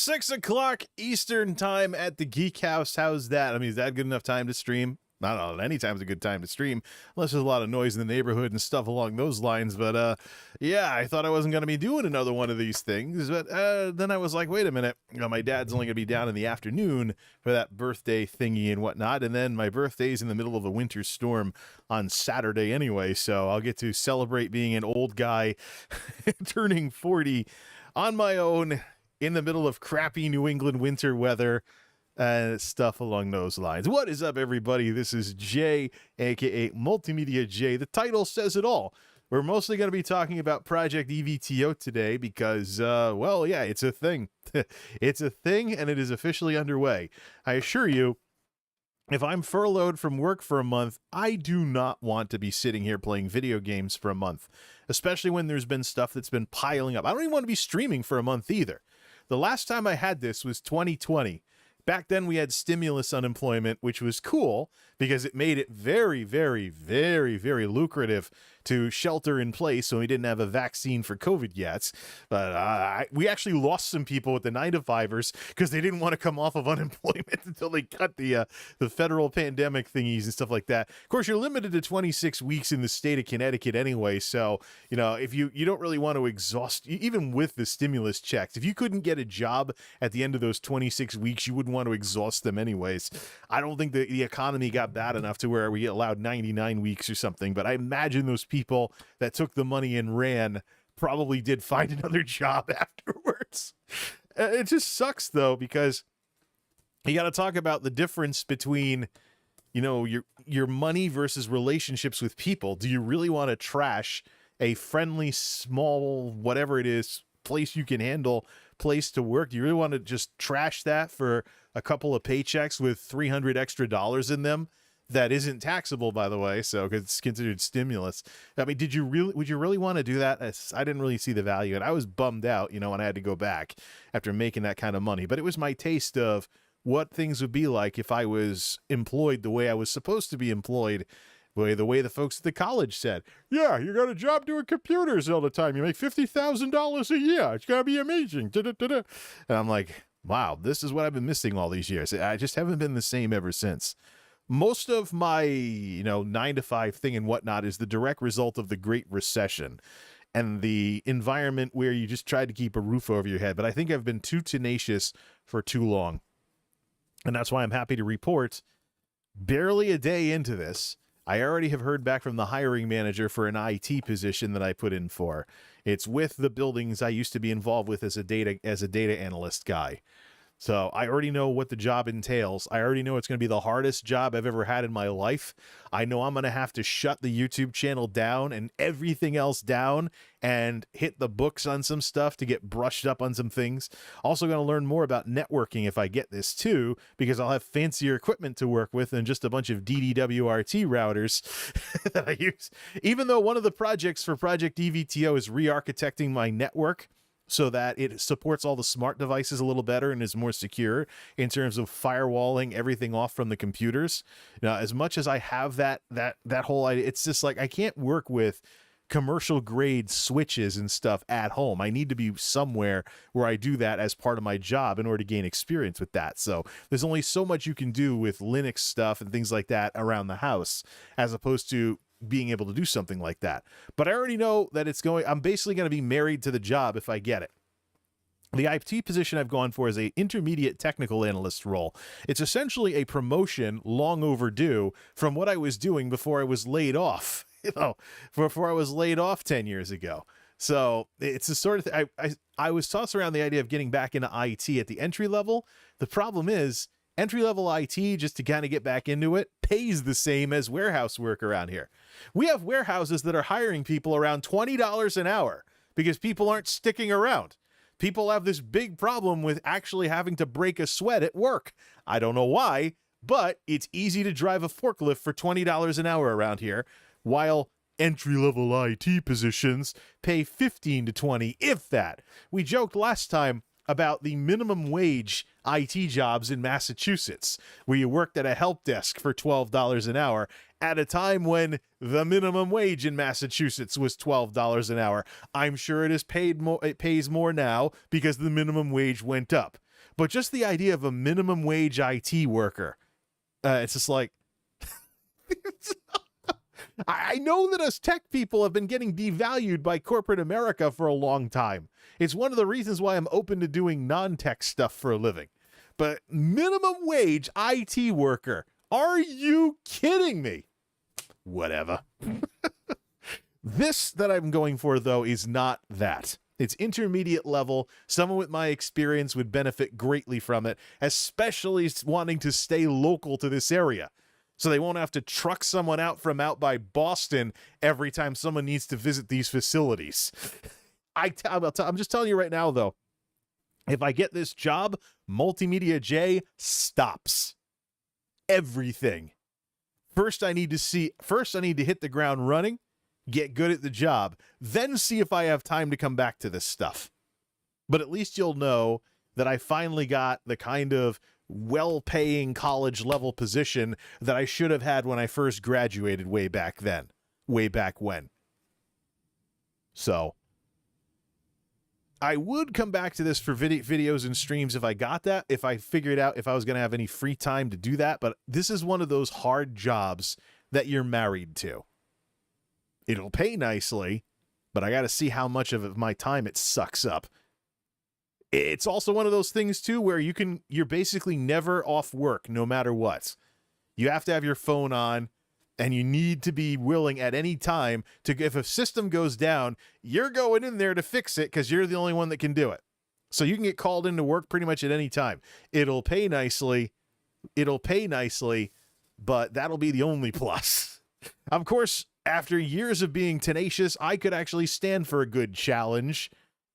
6 o'clock Eastern time at the Geek House. How's that? I mean, is that good enough time to stream? I don't know. Any time's a good time to stream, unless there's a lot of noise in the neighborhood and stuff along those lines. But yeah, I thought I wasn't going to be doing another one of these things. But then I was like, wait a minute. You know, my dad's only going to be down in the afternoon for that birthday thingy and whatnot. And then my birthday's in the middle of a winter storm on Saturday anyway. So I'll get to celebrate being an old guy turning 40 on my own in the middle of crappy New England winter weather. Stuff along those lines. What is up, everybody? This is Jay, aka MultimediaJay. The title says it all. We're mostly going to be talking about Project EVTO today because, well, yeah, it's a thing. It's a thing, and it is officially underway. I assure you, if I'm furloughed from work for a month, I do not want to be sitting here playing video games for a month, especially when there's been stuff that's been piling up. I don't even want to be streaming for a month either. The last time I had this was 2020. Back then, we had stimulus unemployment, which was cool because it made it very, very, very, very lucrative to shelter in place when we didn't have a vaccine for COVID yet. But we actually lost some people with the 9-to-5ers because they didn't want to come off of unemployment until they cut the federal pandemic thingies and stuff like that. Of course, you're limited to 26 weeks in the state of Connecticut anyway. So, you know, if you don't really want to exhaust, even with the stimulus checks, if you couldn't get a job at the end of those 26 weeks, you wouldn't want to exhaust them anyways. I don't think the economy got bad enough to where we allowed 99 weeks or something, but I imagine those people that took the money and ran probably did find another job afterwards. It just sucks though, because you got to talk about the difference between, you know, your money versus relationships with people. Do you really want to trash a friendly, small, whatever it is, place you can handle, place to work? Do you really want to just trash that for a couple of paychecks with $300 extra in them? That isn't taxable, by the way, so because it's considered stimulus. I mean, would you really want to do that? I didn't really see the value, and I was bummed out, you know, when I had to go back after making that kind of money. But it was my taste of what things would be like if I was employed the way I was supposed to be employed, the way the folks at the college said, yeah, you got a job doing computers all the time. You make $50,000 a year. It's going to be amazing. And I'm like, wow, this is what I've been missing all these years. I just haven't been the same ever since. Most of my, you know, 9-to-5 thing and whatnot is the direct result of the Great Recession and the environment where you just tried to keep a roof over your head. But I think I've been too tenacious for too long. And that's why I'm happy to report, barely a day into this, I already have heard back from the hiring manager for an IT position that I put in for. It's with the buildings I used to be involved with as a data analyst guy. So I already know what the job entails. I already know it's going to be the hardest job I've ever had in my life. I know I'm going to have to shut the YouTube channel down and everything else down and hit the books on some stuff to get brushed up on some things. Also going to learn more about networking if I get this too, because I'll have fancier equipment to work with than just a bunch of DDWRT routers that I use. Even though one of the projects for Project EVTO is re-architecting my network, so that it supports all the smart devices a little better and is more secure in terms of firewalling everything off from the computers. Now, as much as I have that whole idea, it's just like I can't work with commercial grade switches and stuff at home. I need to be somewhere where I do that as part of my job in order to gain experience with that. So there's only so much you can do with Linux stuff and things like that around the house, as opposed to being able to do something like that. But I already know that I'm basically going to be married to the job if I get it. The IT position I've gone for is an intermediate technical analyst role. It's essentially a promotion long overdue from what I was doing before I was laid off, before I was laid off 10 years ago. So it's the sort of thing I was tossed around the idea of getting back into IT at the entry level. The problem is, entry-level IT, just to kind of get back into it, pays the same as warehouse work around here. We have warehouses that are hiring people around $20 an hour because people aren't sticking around. People have this big problem with actually having to break a sweat at work. I don't know why, but it's easy to drive a forklift for $20 an hour around here, while entry-level IT positions pay $15 to $20, if that. We joked last time about the minimum wage IT jobs in Massachusetts, where you worked at a help desk for $12 an hour at a time when the minimum wage in Massachusetts was $12 an hour. I'm sure it pays more now because the minimum wage went up. But just the idea of a minimum wage IT worker, it's just like, I know that us tech people have been getting devalued by corporate America for a long time. It's one of the reasons why I'm open to doing non-tech stuff for a living. But minimum wage IT worker, are you kidding me? Whatever. This that I'm going for, though, is not that. It's intermediate level. Someone with my experience would benefit greatly from it, especially wanting to stay local to this area. So they won't have to truck someone out from out by Boston every time someone needs to visit these facilities. I'm just telling you right now, though, if I get this job, MultimediaJay stops everything. First, I need to hit the ground running, get good at the job, then see if I have time to come back to this stuff. But at least you'll know that I finally got the kind of well-paying college-level position that I should have had when I first graduated way back when. So I would come back to this for videos and streams if I got that, if I figured out if I was going to have any free time to do that. But this is one of those hard jobs that you're married to. It'll pay nicely, but I got to see how much of my time it sucks up. It's also one of those things, too, where you're basically never off work, no matter what. You have to have your phone on, and you need to be willing at any time to, if a system goes down, you're going in there to fix it because you're the only one that can do it. So you can get called into work pretty much at any time. It'll pay nicely, but that'll be the only plus. Of course, after years of being tenacious, I could actually stand for a good challenge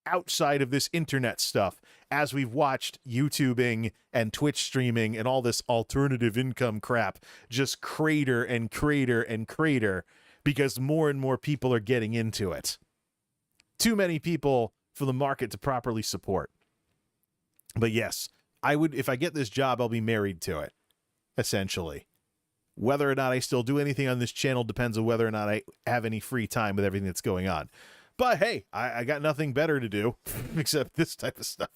outside of this internet stuff, as we've watched YouTubing and Twitch streaming and all this alternative income crap just crater and crater and crater because more and more people are getting into it. Too many people for the market to properly support. But yes, if I get this job, I'll be married to it, essentially. Whether or not I still do anything on this channel depends on whether or not I have any free time with everything that's going on. But hey, I got nothing better to do except this type of stuff.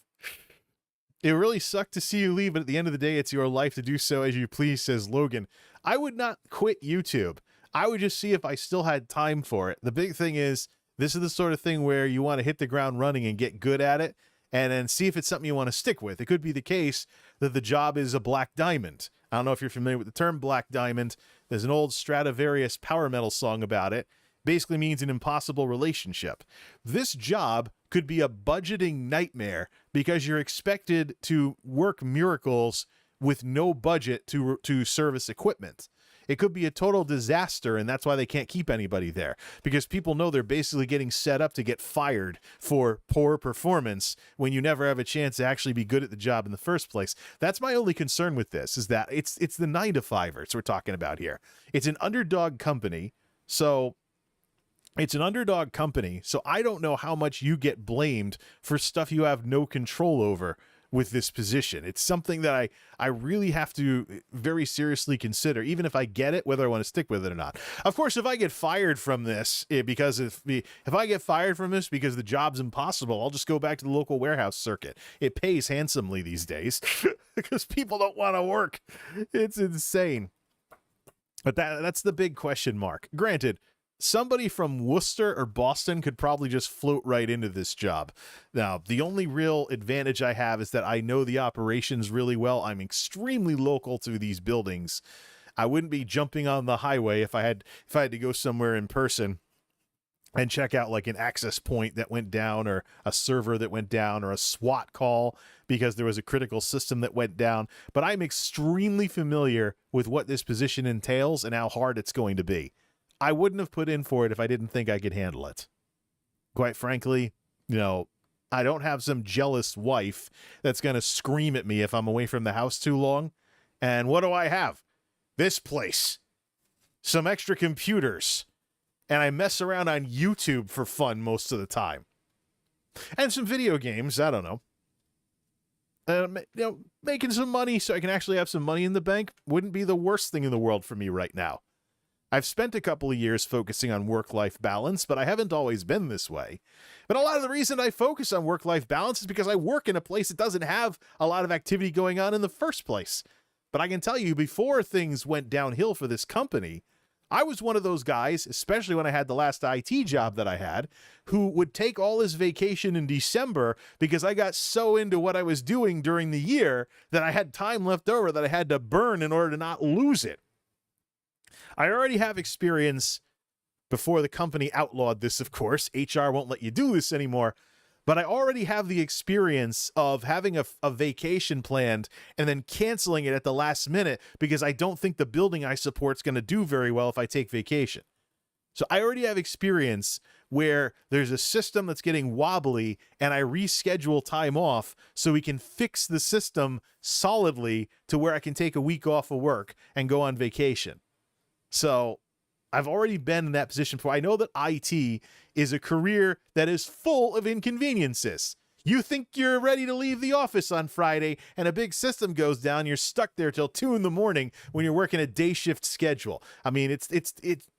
It really sucked to see you leave, but at the end of the day, it's your life to do so as you please, says Logan. I would not quit YouTube. I would just see if I still had time for it. The big thing is, this is the sort of thing where you want to hit the ground running and get good at it, and then see if it's something you want to stick with. It could be the case that the job is a black diamond. I don't know if you're familiar with the term black diamond. There's an old Stradivarius power metal song about it. Basically means an impossible relationship. This job could be a budgeting nightmare because you're expected to work miracles with no budget to service equipment. It could be a total disaster, and that's why they can't keep anybody there, because people know they're basically getting set up to get fired for poor performance when you never have a chance to actually be good at the job in the first place. That's my only concern with this, is that it's the 9-to-5ers we're talking about here. It's an underdog company, so I don't know how much you get blamed for stuff you have no control over with this position. It's something that I really have to very seriously consider, even if I get it, whether I want to stick with it or not. Of course, if I get fired from this, because the job's impossible, I'll just go back to the local warehouse circuit. It pays handsomely these days because people don't want to work. It's insane. But that's the big question mark. Granted, somebody from Worcester or Boston could probably just float right into this job. Now, the only real advantage I have is that I know the operations really well. I'm extremely local to these buildings. I wouldn't be jumping on the highway if I had to go somewhere in person and check out like an access point that went down, or a server that went down, or a SWAT call because there was a critical system that went down. But I'm extremely familiar with what this position entails and how hard it's going to be. I wouldn't have put in for it if I didn't think I could handle it. Quite frankly, I don't have some jealous wife that's going to scream at me if I'm away from the house too long. And what do I have? This place. Some extra computers. And I mess around on YouTube for fun most of the time. And some video games, I don't know. Making some money so I can actually have some money in the bank wouldn't be the worst thing in the world for me right now. I've spent a couple of years focusing on work-life balance, but I haven't always been this way. But a lot of the reason I focus on work-life balance is because I work in a place that doesn't have a lot of activity going on in the first place. But I can tell you, before things went downhill for this company, I was one of those guys, especially when I had the last IT job that I had, who would take all his vacation in December because I got so into what I was doing during the year that I had time left over that I had to burn in order to not lose it. I already have experience before the company outlawed this, of course. HR won't let you do this anymore. But I already have the experience of having a vacation planned and then canceling it at the last minute because I don't think the building I support is going to do very well if I take vacation. So I already have experience where there's a system that's getting wobbly and I reschedule time off so we can fix the system solidly to where I can take a week off of work and go on vacation. So I've already been in that position before. I know that IT is a career that is full of inconveniences. You think you're ready to leave the office on Friday and a big system goes down, you're stuck there till 2 a.m. when you're working a day shift schedule. I mean, it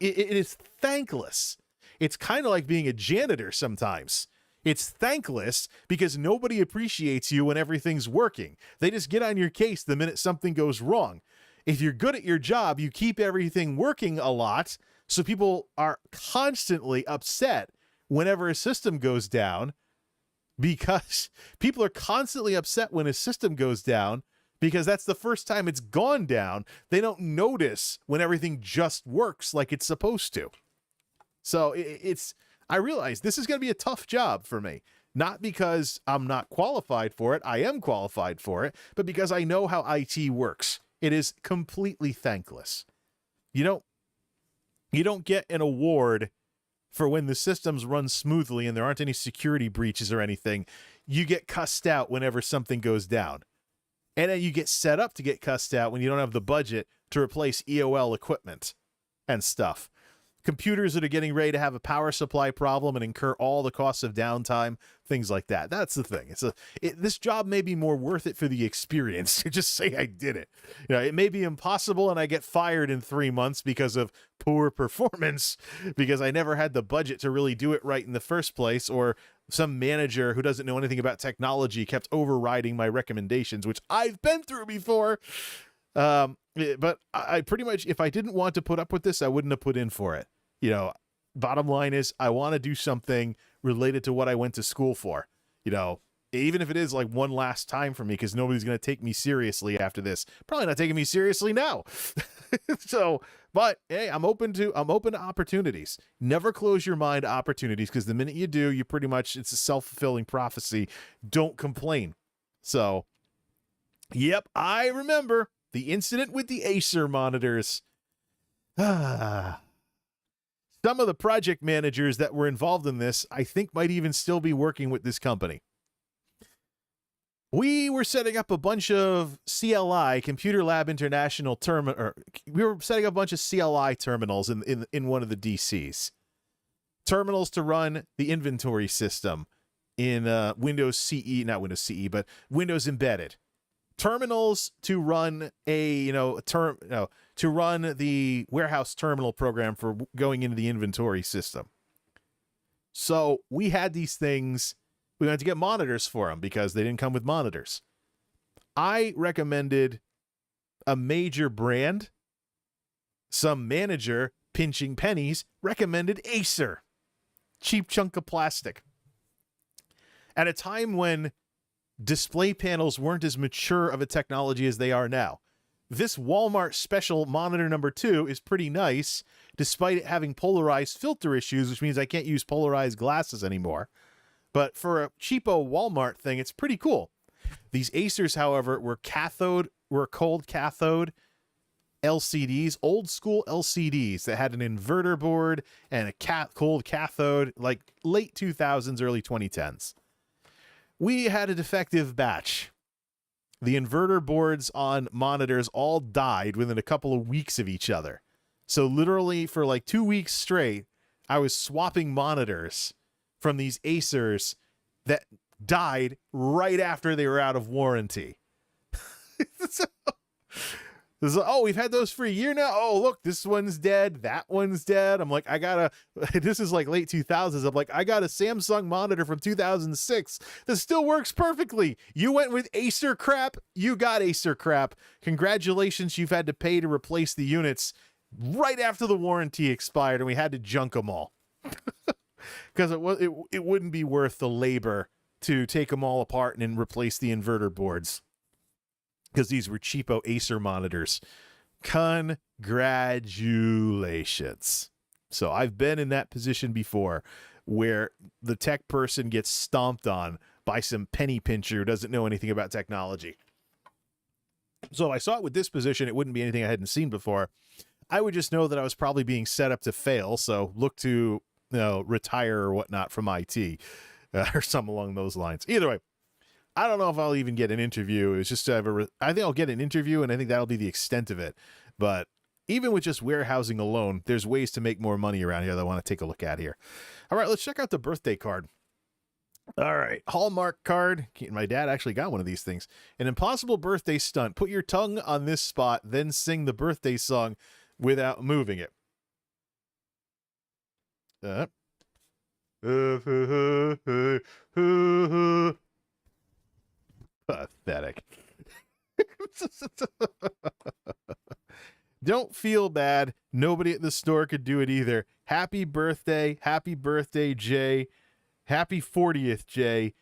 is thankless. It's kind of like being a janitor sometimes. It's thankless because nobody appreciates you when everything's working. They just get on your case the minute something goes wrong. If you're good at your job, you keep everything working a lot, so people are constantly upset whenever a system goes down because people are constantly upset when a system goes down because that's the first time it's gone down. They don't notice when everything just works like it's supposed to. So I realize this is going to be a tough job for me. Not because I'm not qualified for it. I am qualified for it, but because I know how IT works. It is completely thankless. You don't get an award for when the systems run smoothly and there aren't any security breaches or anything. You get cussed out whenever something goes down. And then you get set up to get cussed out when you don't have the budget to replace EOL equipment and stuff. Computers that are getting ready to have a power supply problem and incur all the costs of downtime, things like that. That's the thing. This job may be more worth it for the experience to just say I did it. It may be impossible and I get fired in 3 months because of poor performance, because I never had the budget to really do it right in the first place, or some manager who doesn't know anything about technology kept overriding my recommendations, which I've been through before. But I pretty much, if I didn't want to put up with this, I wouldn't have put in for it. Bottom line is I want to do something related to what I went to school for, even if it is like one last time for me, because nobody's going to take me seriously after this. Probably not taking me seriously now. But hey, I'm open to opportunities. Never close your mind to opportunities, because the minute you do, it's a self-fulfilling prophecy. Don't complain. So, yep, I remember the incident with the Acer monitors. Some of the project managers that were involved in this, I think, might even still be working with this company. We were setting up a bunch of CLI, Computer Lab International we were setting up a bunch of CLI terminals in one of the DCs. Terminals to run the inventory system in Windows CE, not Windows CE, but Windows Embedded. Terminals to run to run the warehouse terminal program for going into the inventory system. So we had these things. We had to get monitors for them because they didn't come with monitors. I recommended a major brand. Some manager pinching pennies recommended Acer. Cheap chunk of plastic. At a time when display panels weren't as mature of a technology as they are now. This Walmart special monitor number 2 is pretty nice, despite it having polarized filter issues, which means I can't use polarized glasses anymore. But for a cheapo Walmart thing, it's pretty cool. These Acers, however, were cold cathode LCDs, old school LCDs that had an inverter board and a cold cathode, like late 2000s, early 2010s. We had a defective batch. The inverter boards on monitors all died within a couple of weeks of each other. So literally for like 2 weeks straight, I was swapping monitors from these Acers that died right after they were out of warranty. So Oh, we've had those for a year now. Oh, look, this one's dead. That one's dead. I'm like, this is like late 2000s. I'm like, I got a Samsung monitor from 2006 that still works perfectly. You went with Acer crap. You got Acer crap. Congratulations. You've had to pay to replace the units right after the warranty expired and we had to junk them all. Because it wouldn't be worth the labor to take them all apart and replace the inverter boards. Because these were cheapo Acer monitors. Congratulations. So I've been in that position before where the tech person gets stomped on by some penny pincher who doesn't know anything about technology. So if I saw it with this position, it wouldn't be anything I hadn't seen before. I would just know that I was probably being set up to fail. So look to retire or whatnot from IT or something along those lines. Either way. I don't know if I'll even get an interview. It's just I think I'll get an interview, and I think that'll be the extent of it. But even with just warehousing alone, there's ways to make more money around here that I want to take a look at here. All right, let's check out the birthday card. All right, Hallmark card. My dad actually got one of these things. An impossible birthday stunt. Put your tongue on this spot, then sing the birthday song without moving it. Pathetic. Don't feel bad. Nobody at the store could do it either. Happy birthday, Jay. Happy 40th, Jay.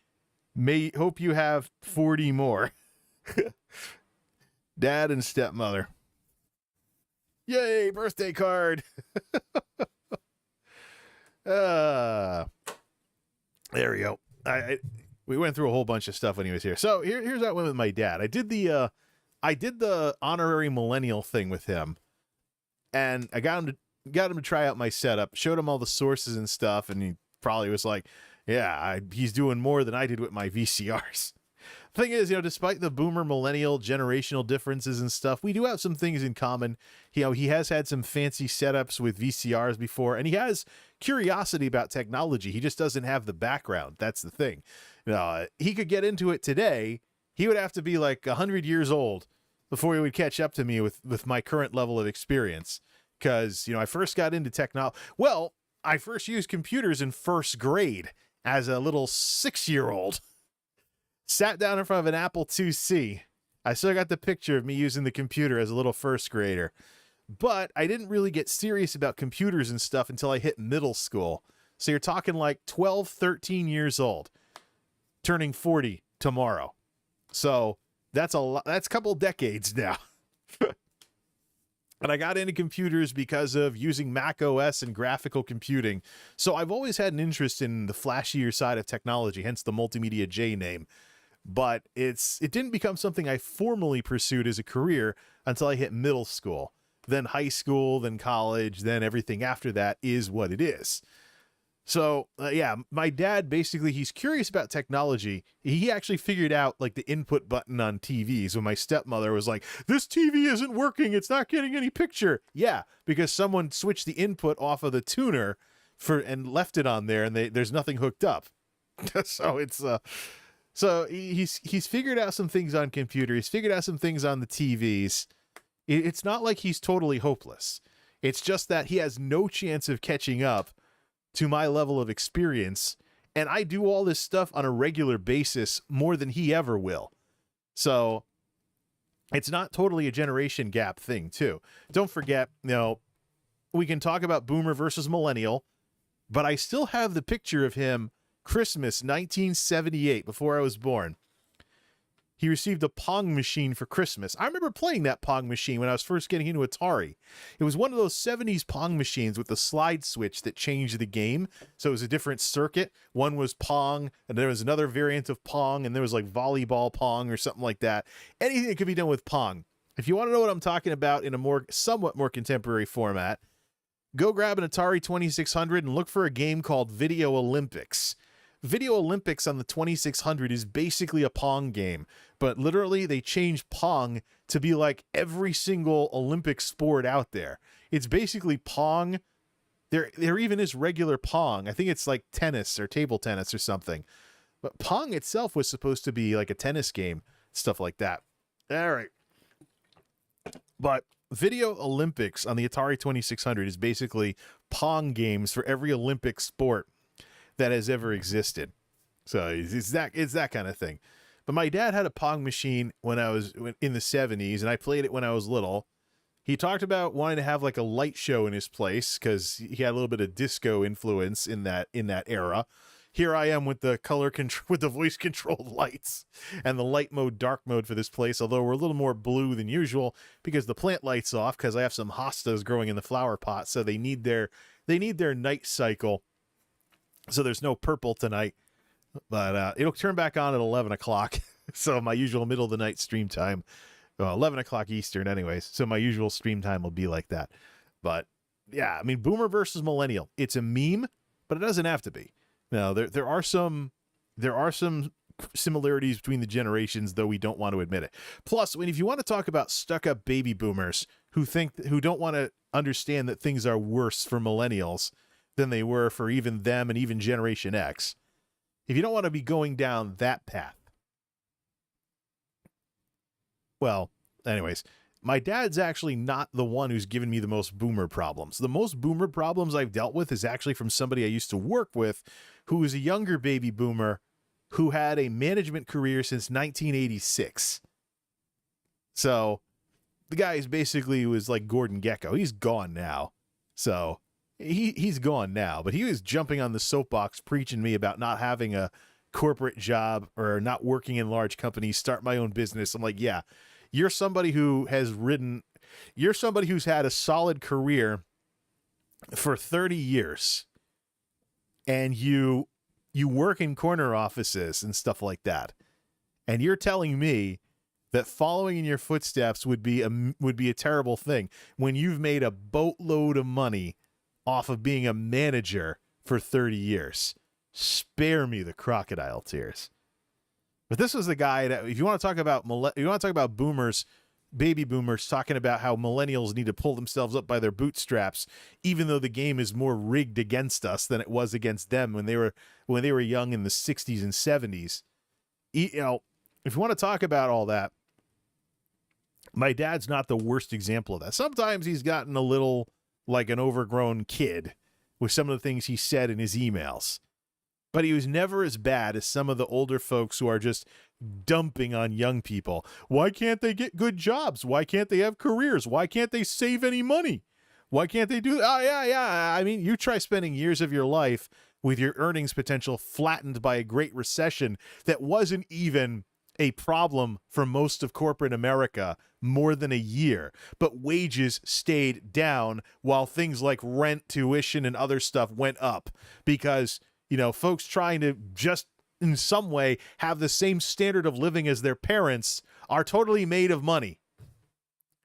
Hope you have 40 more. Dad and stepmother. Yay, birthday card. There we go. We went through a whole bunch of stuff when he was here. So here's how I went with my dad. I did the honorary millennial thing with him, and I got him to try out my setup. Showed him all the sources and stuff, and he probably was like, "Yeah, he's doing more than I did with my VCRs." Thing is, despite the boomer millennial generational differences and stuff, we do have some things in common. He has had some fancy setups with VCRs before, and he has curiosity about technology. He just doesn't have the background. That's the thing. He could get into it today. He would have to be like 100 years old before he would catch up to me with my current level of experience. Because, I first got into technology. Well, I first used computers in first grade as a little 6-year-old. Sat down in front of an Apple IIc. I still got the picture of me using the computer as a little first grader. But I didn't really get serious about computers and stuff until I hit middle school. So you're talking like 12, 13 years old. Turning 40 tomorrow. So that's a couple decades now. And I got into computers because of using Mac OS and graphical computing. So I've always had an interest in the flashier side of technology, hence the MultimediaJay name. But it didn't become something I formally pursued as a career until I hit middle school. Then high school, then college, then everything after that is what it is. So, my dad, basically, he's curious about technology. He actually figured out, like, the input button on TVs when my stepmother was like, this TV isn't working. It's not getting any picture. Yeah, because someone switched the input off of the tuner and left it on there, and there's nothing hooked up. So it's... So he's figured out some things on computer. He's figured out some things on the TVs. It's not like he's totally hopeless. It's just that he has no chance of catching up to my level of experience. And I do all this stuff on a regular basis more than he ever will. So it's not totally a generation gap thing too. Don't forget, we can talk about boomer versus millennial, but I still have the picture of him Christmas 1978, before I was born. He received a Pong machine for Christmas. I remember playing that Pong machine when I was first getting into Atari. It was one of those 70s Pong machines with the slide switch that changed the game. So it was a different circuit. One was Pong, and there was another variant of Pong, and there was like volleyball Pong or something like that. Anything that could be done with Pong. If you want to know what I'm talking about in a somewhat more contemporary format, go grab an Atari 2600 and look for a game called Video Olympics. Video Olympics on the 2600 is basically a Pong game, but literally they changed Pong to be like every single Olympic sport out there. It's basically Pong. There even is regular Pong. I think it's like tennis or table tennis or something. But Pong itself was supposed to be like a tennis game, stuff like that. All right. But Video Olympics on the Atari 2600 is basically Pong games for every Olympic sport that has ever existed. So it's that kind of thing. But my dad had a Pong machine when I was in the 70s, and I played it when I was little. He talked about wanting to have like a light show in his place because he had a little bit of disco influence in that era. Here I am with the with the voice controlled lights and the light mode, dark mode for this place. Although we're a little more blue than usual because the plant light's off because I have some hostas growing in the flower pot, so they need their night cycle. So there's no purple tonight, but it'll turn back on at 11 o'clock. So my usual middle of the night stream time. 11 o'clock Eastern anyways, so my usual stream time will be like that. But yeah, I mean, boomer versus millennial, it's a meme, but it doesn't have to be. Now, there are some similarities between the generations, though we don't want to admit it. Plus, if you want to talk about stuck-up baby boomers who don't want to understand that things are worse for millennials than they were for even them and even Generation X, if you don't want to be going down that path, well, anyways, my dad's actually not the one who's given me the most boomer problems. The most boomer problems I've dealt with is actually from somebody I used to work with who is a younger baby boomer who had a management career since 1986. So the guy is basically was like Gordon Gekko. He's gone now. So he's gone now, but he was jumping on the soapbox preaching to me about not having a corporate job or not working in large companies, start my own business. I'm like, yeah. You're somebody who's had a solid career for 30 years and you work in corner offices and stuff like that. And you're telling me that following in your footsteps would be a terrible thing when you've made a boatload of money off of being a manager for 30 years. Spare me the crocodile tears. But this was the guy that, if you want to talk about boomers, baby boomers, talking about how millennials need to pull themselves up by their bootstraps, even though the game is more rigged against us than it was against them when they were young in the 60s and 70s. You know, if you want to talk about all that, my dad's not the worst example of that. Sometimes he's gotten a little like an overgrown kid with some of the things he said in his emails. But he was never as bad as some of the older folks who are just dumping on young people. Why can't they get good jobs? Why can't they have careers? Why can't they save any money? Why can't they do that? Oh, yeah. I mean, you try spending years of your life with your earnings potential flattened by a great recession that wasn't even a problem for most of corporate America more than a year, but wages stayed down while things like rent, tuition, and other stuff went up because, you know, folks trying to just in some way have the same standard of living as their parents are totally made of money.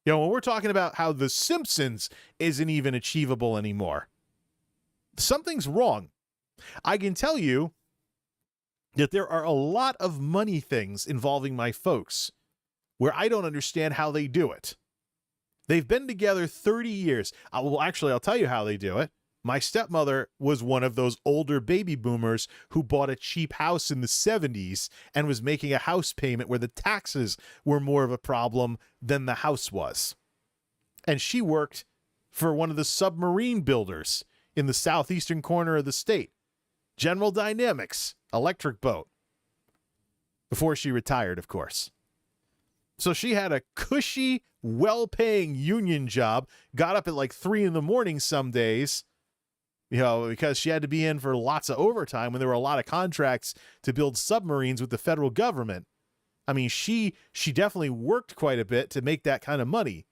You know, when we're talking about how The Simpsons isn't even achievable anymore, something's wrong. I can tell you that there are a lot of money things involving my folks where I don't understand how they do it. They've been together 30 years. I'll tell you how they do it. My stepmother was one of those older baby boomers who bought a cheap house in the 70s and was making a house payment where the taxes were more of a problem than the house was. And she worked for one of the submarine builders in the southeastern corner of the state, General Dynamics, electric boat, before she retired, of course. So she had a cushy, well-paying union job, got up at like 3 a.m. some days, you know, because she had to be in for lots of overtime when there were a lot of contracts to build submarines with the federal government. I mean, she definitely worked quite a bit to make that kind of money.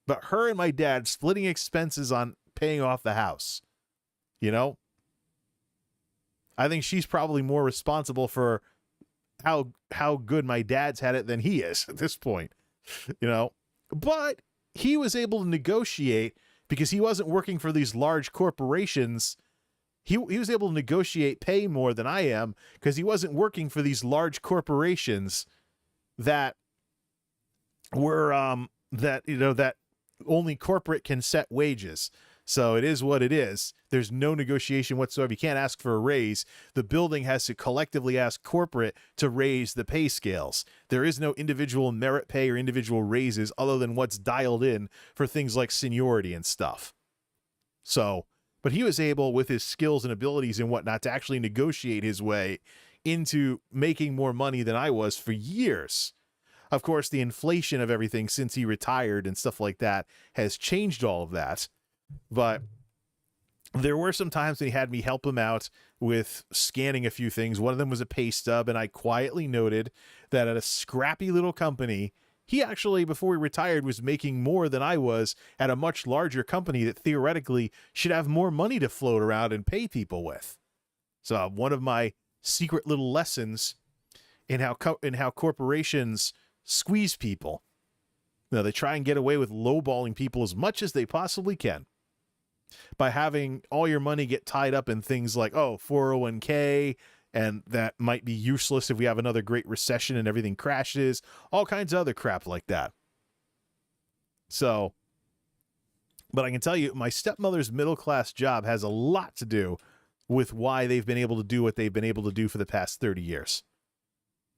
But her and my dad splitting expenses on paying off the house, you know? I think she's probably more responsible for how good my dad's had it than he is at this point, you know? But he was able to negotiate because he wasn't working for these large corporations. He was able to negotiate pay more than I am because he wasn't working for these large corporations that were that only corporate can set wages. So it is what it is. There's no negotiation whatsoever. You can't ask for a raise. The building has to collectively ask corporate to raise the pay scales. There is no individual merit pay or individual raises other than what's dialed in for things like seniority and stuff. So, but he was able, with his skills and abilities and whatnot, to actually negotiate his way into making more money than I was for years. Of course, the inflation of everything since he retired and stuff like that has changed all of that. But there were some times when he had me help him out with scanning a few things. One of them was a pay stub, and I quietly noted that at a scrappy little company, he actually, before he retired, was making more than I was at a much larger company that theoretically should have more money to float around and pay people with. So one of my secret little lessons in how corporations squeeze people. Now, they try and get away with lowballing people as much as they possibly can by having all your money get tied up in things like, 401k, and that might be useless if we have another great recession and everything crashes, all kinds of other crap like that. So, but I can tell you, my stepmother's middle-class job has a lot to do with why they've been able to do what they've been able to do for the past 30 years.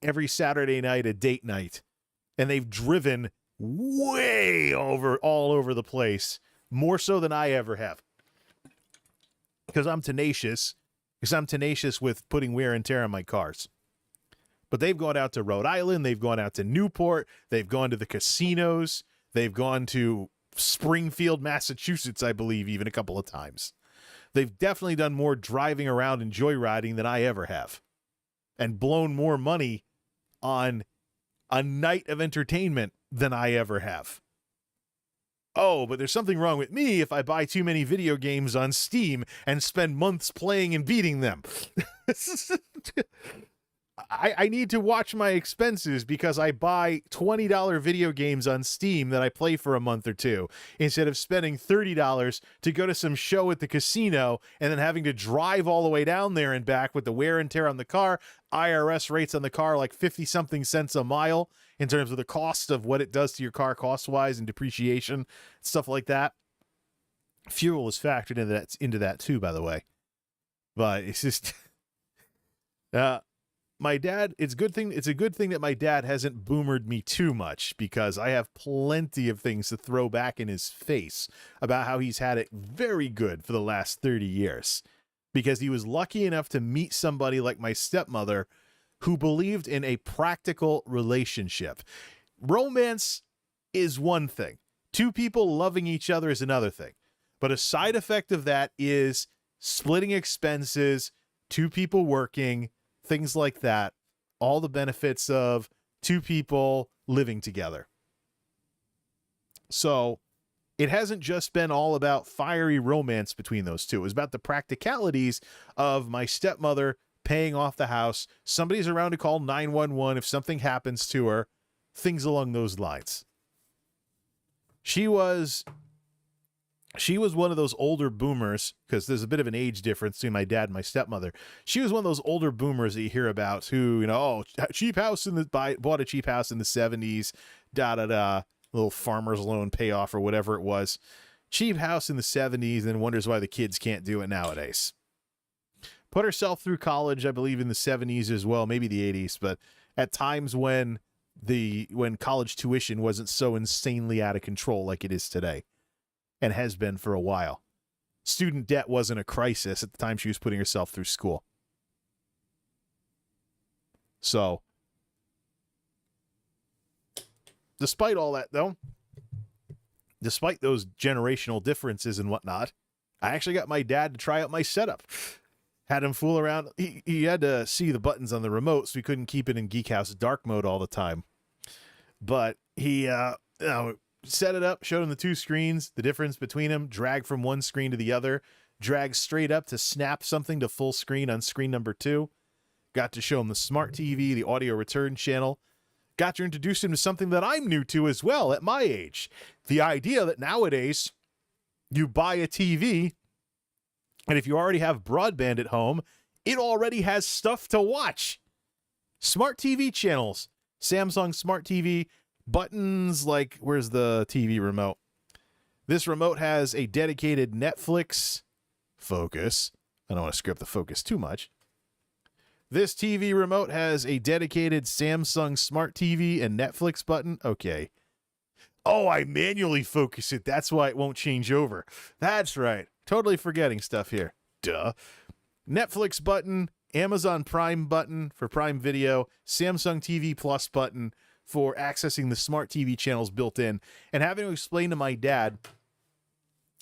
Every Saturday night, a date night, and they've driven way all over the place, more so than I ever have. Because I'm tenacious with putting wear and tear on my cars. But they've gone out to Rhode Island, they've gone out to Newport, they've gone to the casinos, they've gone to Springfield, Massachusetts, I believe, even a couple of times. They've definitely done more driving around and joyriding than I ever have, and blown more money on a night of entertainment than I ever have. Oh, but there's something wrong with me if I buy too many video games on Steam and spend months playing and beating them. I need to watch my expenses because I buy $20 video games on Steam that I play for a month or two instead of spending $30 to go to some show at the casino and then having to drive all the way down there and back with the wear and tear on the car. IRS rates on the car like 50-something cents a mile in terms of the cost of what it does to your car cost-wise and depreciation, stuff like that. Fuel is factored into that too, by the way. But it's just... my dad, it's a good thing that my dad hasn't boomered me too much, because I have plenty of things to throw back in his face about how he's had it very good for the last 30 years. Because he was lucky enough to meet somebody like my stepmother who believed in a practical relationship. Romance is one thing. Two people loving each other is another thing. But a side effect of that is splitting expenses, two people working, things like that, all the benefits of two people living together. So it hasn't just been all about fiery romance between those two. It was about the practicalities of my stepmother paying off the house. Somebody's around to call 911 if something happens to her, things along those lines. She was one of those older boomers, because there's a bit of an age difference between my dad and my stepmother. She was one of those older boomers that you hear about who, cheap house bought a cheap house in the 70s, little farmer's loan payoff or whatever it was. Cheap house in the 70s, and wonders why the kids can't do it nowadays. Put herself through college, I believe, in the 70s as well, maybe the 80s, but at times when college tuition wasn't so insanely out of control like it is today. And has been for a while. Student debt wasn't a crisis at the time she was putting herself through school. So, despite all that, though, despite those generational differences and whatnot, I actually got my dad to try out my setup. Had him fool around. He had to see the buttons on the remote, so he couldn't keep it in Geek House dark mode all the time. But he, set it up, showed him the two screens, the difference between them, drag from one screen to the other, drag straight up to snap something to full screen on screen number 2. Got to show him the smart TV, the audio return channel. Got to introduce him to something that I'm new to as well at my age. The idea that nowadays you buy a TV, and if you already have broadband at home, it already has stuff to watch. Smart TV channels, Samsung Smart TV, buttons like, where's the TV remote? This remote has a dedicated Netflix focus. I don't want to screw up the focus too much. This TV remote has a dedicated Samsung Smart TV and Netflix button. Okay. Oh, I manually focus it. That's why it won't change over. That's right. Totally forgetting stuff here. Duh. Netflix button, Amazon Prime button for Prime Video, Samsung TV Plus button for accessing the smart TV channels built in, and having to explain to my dad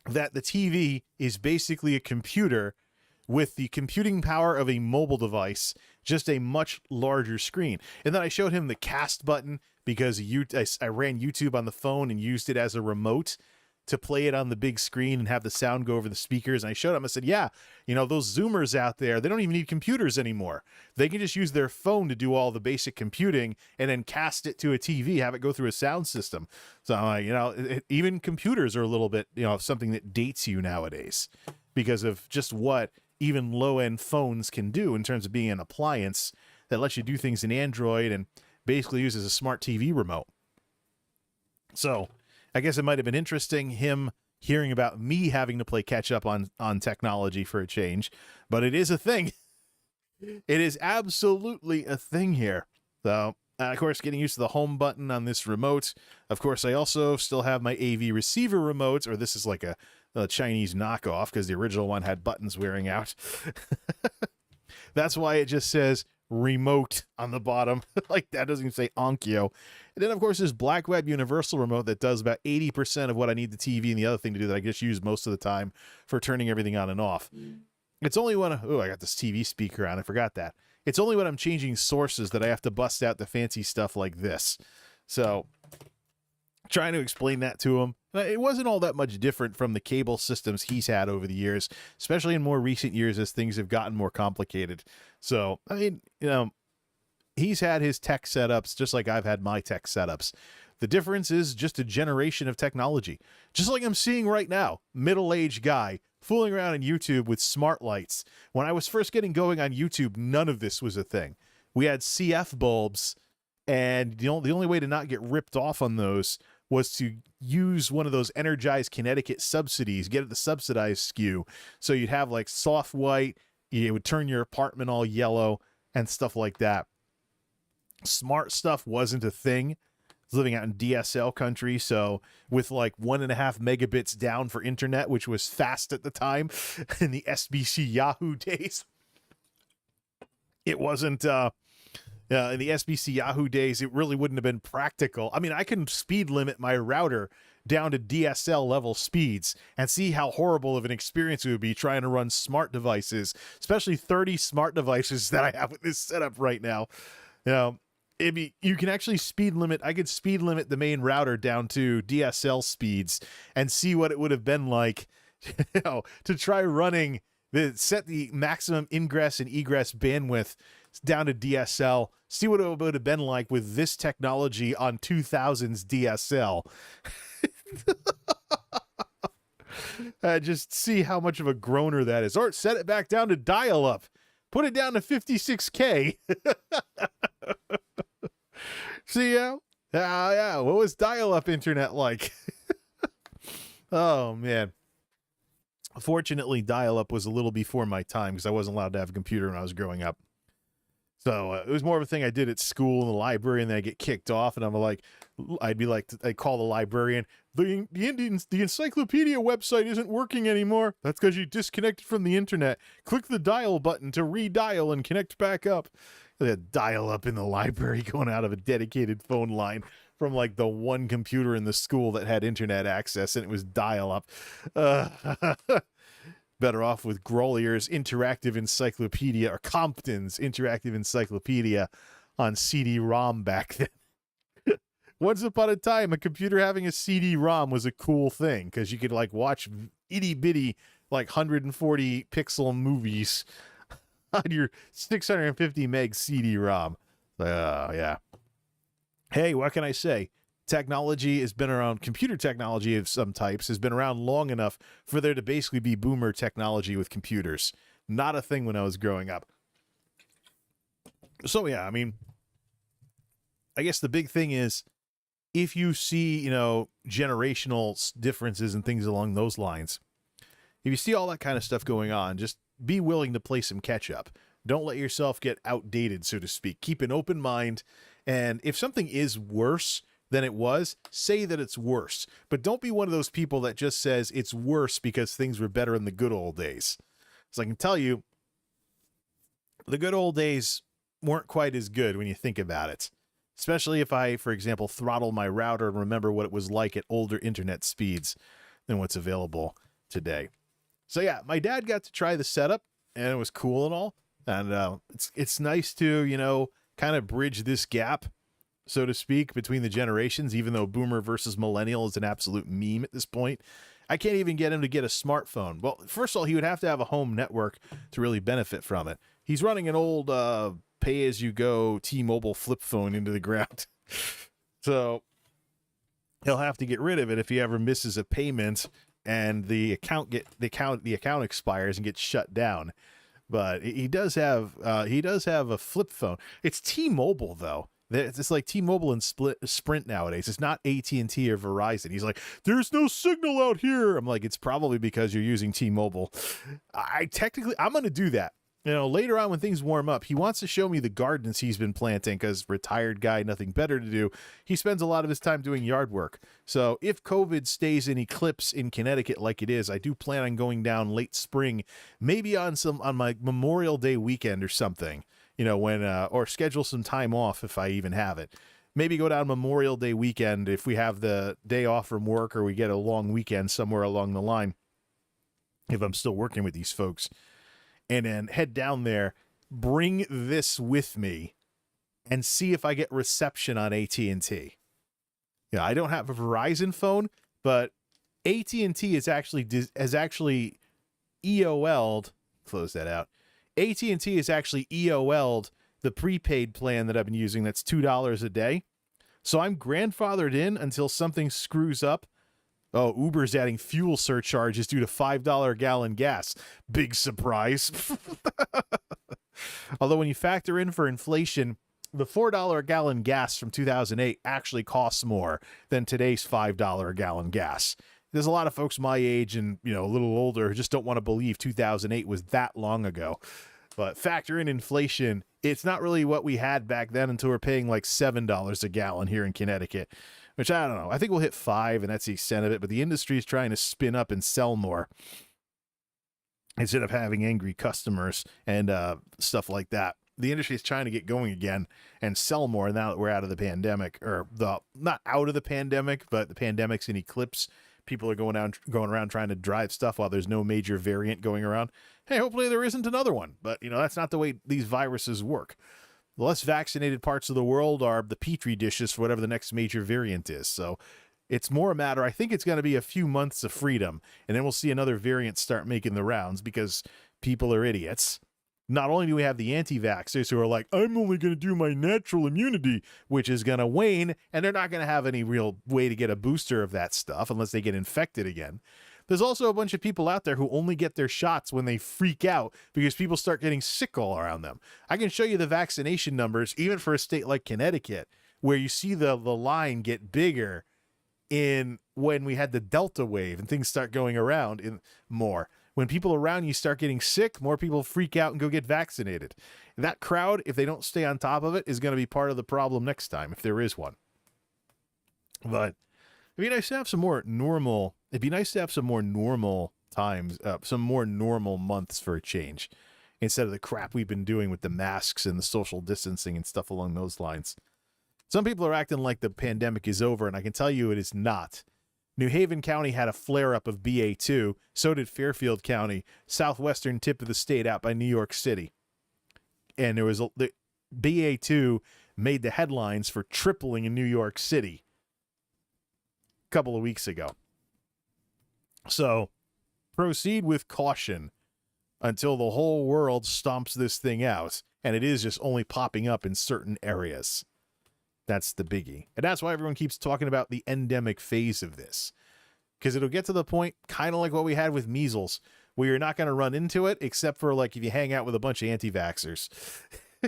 that the TV is basically a computer with the computing power of a mobile device, just a much larger screen. And then I showed him the cast button because I ran YouTube on the phone and used it as a remote to play it on the big screen and have the sound go over the speakers. And I showed him, I said, yeah, you know, those Zoomers out there, they don't even need computers anymore. They can just use their phone to do all the basic computing and then cast it to a TV, have it go through a sound system. So I'm like, you know, even computers are a little bit, you know, something that dates you nowadays because of just what even low-end phones can do in terms of being an appliance that lets you do things in Android and basically uses a smart TV remote. So I guess it might have been interesting him hearing about me having to play catch up on technology for a change, but it is a thing. It is absolutely a thing here. So, of course, getting used to the home button on this remote. Of course, I also still have my AV receiver remote, or this is like a Chinese knockoff because the original one had buttons wearing out. That's why it just says remote on the bottom. Like that doesn't even say Onkyo. And then, of course, there's Black Web Universal Remote that does about 80% of what I need the TV and the other thing to do that I just use most of the time for turning everything on and off. It's only when, oh, I got this TV speaker on. I forgot that. It's only when I'm changing sources that I have to bust out the fancy stuff like this. So trying to explain that to him. It wasn't all that much different from the cable systems he's had over the years, especially in more recent years as things have gotten more complicated. So, I mean, you know, he's had his tech setups just like I've had my tech setups. The difference is just a generation of technology. Just like I'm seeing right now, middle-aged guy fooling around on YouTube with smart lights. When I was first getting going on YouTube, none of this was a thing. We had CF bulbs, and the only way to not get ripped off on those was to use one of those Energized Connecticut subsidies, get it the subsidized SKU. So you'd have like soft white, it would turn your apartment all yellow and stuff like that. Smart stuff wasn't a thing. I was living out in DSL country, so with like 1.5 megabits down for internet, which was fast at the time in the SBC Yahoo days. It wasn't, in the SBC Yahoo days, it really wouldn't have been practical. I mean, I can speed limit my router down to DSL level speeds and see how horrible of an experience it would be trying to run smart devices, especially 30 smart devices that I have with this setup right now. You know, you can actually speed limit. I could speed limit the main router down to DSL speeds and see what it would have been like, you know, to try running set the maximum ingress and egress bandwidth down to DSL, see what it would have been like with this technology on 2000s DSL. Just see how much of a groaner that is. Or set it back down to dial-up. Put it down to 56K. See, yeah, what was dial-up internet like? Oh, man. Fortunately, dial-up was a little before my time because I wasn't allowed to have a computer when I was growing up. So it was more of a thing I did at school in the library, and then I get kicked off, and I'd call the librarian. The encyclopedia website isn't working anymore. That's because you disconnected from the internet. Click the dial button to redial and connect back up. They had dial up in the library going out of a dedicated phone line from like the one computer in the school that had internet access, and it was dial up. Better off with Grollier's Interactive Encyclopedia, or Compton's Interactive Encyclopedia on CD-ROM back then. Once upon a time, a computer having a CD-ROM was a cool thing because you could like watch itty-bitty like 140 pixel movies on your 650 meg CD-ROM. Yeah. Hey, what can I say? Technology has been around, computer technology of some types has been around long enough for there to basically be boomer technology with computers. Not a thing when I was growing up. So yeah, I mean, I guess the big thing is if you see, generational differences and things along those lines, if you see all that kind of stuff going on, just be willing to play some catch up. Don't let yourself get outdated, so to speak. Keep an open mind. And if something is worse than it was, say that it's worse. But don't be one of those people that just says it's worse because things were better in the good old days. So I can tell you, the good old days weren't quite as good when you think about it. Especially if I, for example, throttle my router and remember what it was like at older internet speeds than what's available today. So yeah, my dad got to try the setup, and it was cool and all. And it's nice to, kind of bridge this gap, so to speak, between the generations, even though boomer versus millennial is an absolute meme at this point. I can't even get him to get a smartphone. Well, first of all, he would have to have a home network to really benefit from it. He's running an old pay-as-you-go T-Mobile flip phone into the ground. So he'll have to get rid of it if he ever misses a payment and the account expires and gets shut down. But he does have a flip phone. It's T-Mobile though. It's like T-Mobile and Sprint nowadays. It's not AT&T or Verizon. He's like, there's no signal out here. I'm like, it's probably because you're using T-Mobile. I'm going to do that. Later on when things warm up, he wants to show me the gardens he's been planting because retired guy, nothing better to do. He spends a lot of his time doing yard work. So if COVID stays in eclipse in Connecticut like it is, I do plan on going down late spring, maybe on my Memorial Day weekend or something, or schedule some time off if I even have it. Maybe go down Memorial Day weekend if we have the day off from work or we get a long weekend somewhere along the line, if I'm still working with these folks. And then head down there, bring this with me, and see if I get reception on AT&T. Yeah, I don't have a Verizon phone, but AT&T has actually EOL'd. Close that out. AT&T has actually EOL'd the prepaid plan that I've been using. That's $2 a day. So I'm grandfathered in until something screws up. Oh, Uber's adding fuel surcharges due to $5 a gallon gas. Big surprise. Although when you factor in for inflation, the $4 a gallon gas from 2008 actually costs more than today's $5 a gallon gas. There's a lot of folks my age and, a little older who just don't want to believe 2008 was that long ago. But factor in inflation, it's not really what we had back then until we're paying like $7 a gallon here in Connecticut. Which I don't know. I think we'll hit 5, and that's the extent of it. But the industry is trying to spin up and sell more instead of having angry customers and stuff like that. The industry is trying to get going again and sell more now that we're out of the pandemic, or not out of the pandemic, but the pandemic's in eclipse. People are going around trying to drive stuff while there's no major variant going around. Hey, hopefully there isn't another one. But that's not the way these viruses work. The less vaccinated parts of the world are the petri dishes for whatever the next major variant is. So it's more a matter, I think it's going to be a few months of freedom, and then we'll see another variant start making the rounds because people are idiots. Not only do we have the anti-vaxxers who are like, I'm only going to do my natural immunity, which is going to wane, and they're not going to have any real way to get a booster of that stuff unless they get infected again. There's also a bunch of people out there who only get their shots when they freak out because people start getting sick all around them. I can show you the vaccination numbers, even for a state like Connecticut, where you see the line get bigger in when we had the Delta wave and things start going around in more. When people around you start getting sick, more people freak out and go get vaccinated. That crowd, if they don't stay on top of it, is going to be part of the problem next time, if there is one. But it'd be nice to have some more normal. It'd be nice to have some more normal times, some more normal months for a change, instead of the crap we've been doing with the masks and the social distancing and stuff along those lines. Some people are acting like the pandemic is over, and I can tell you it is not. New Haven County had a flare-up of BA2. So did Fairfield County, southwestern tip of the state out by New York City. And the BA2 made the headlines for tripling in New York City a couple of weeks ago. So proceed with caution until the whole world stomps this thing out, and it is just only popping up in certain areas. That's the biggie. And that's why everyone keeps talking about the endemic phase of this. Because it'll get to the point, kind of like what we had with measles, where you're not going to run into it, except for like if you hang out with a bunch of anti-vaxxers.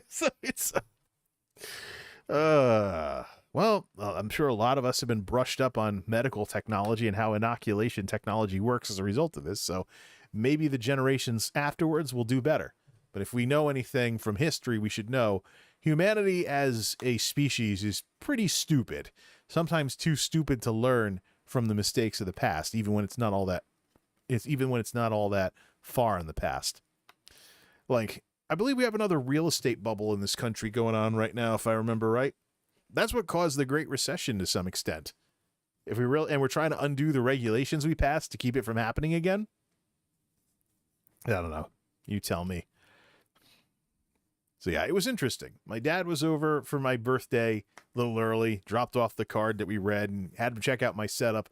So it's... Well, I'm sure a lot of us have been brushed up on medical technology and how inoculation technology works as a result of this. So maybe the generations afterwards will do better. But if we know anything from history, we should know humanity as a species is pretty stupid. Sometimes too stupid to learn from the mistakes of the past, even when it's not all that far in the past. Like, I believe we have another real estate bubble in this country going on right now, if I remember right. That's what caused the Great Recession to some extent. And we're trying to undo the regulations we passed to keep it from happening again. I don't know. You tell me. So yeah, it was interesting. My dad was over for my birthday a little early, dropped off the card that we read, and had him check out my setup.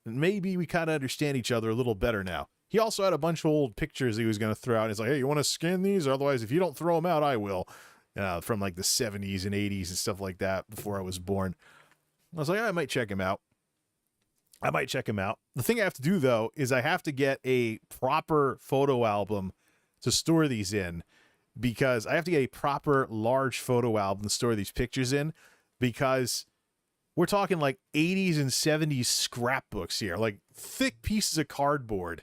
And maybe we kind of understand each other a little better now. He also had a bunch of old pictures he was going to throw out. He's like, hey, you want to scan these? Otherwise, if you don't throw them out, I will. From like the 70s and 80s and stuff like that before I was born. I was like, I might check him out. The thing I have to do, though, is I have to get a proper photo album to store these in, because I have to get a proper large photo album to store these pictures in, because we're talking like 80s and 70s scrapbooks here, like thick pieces of cardboard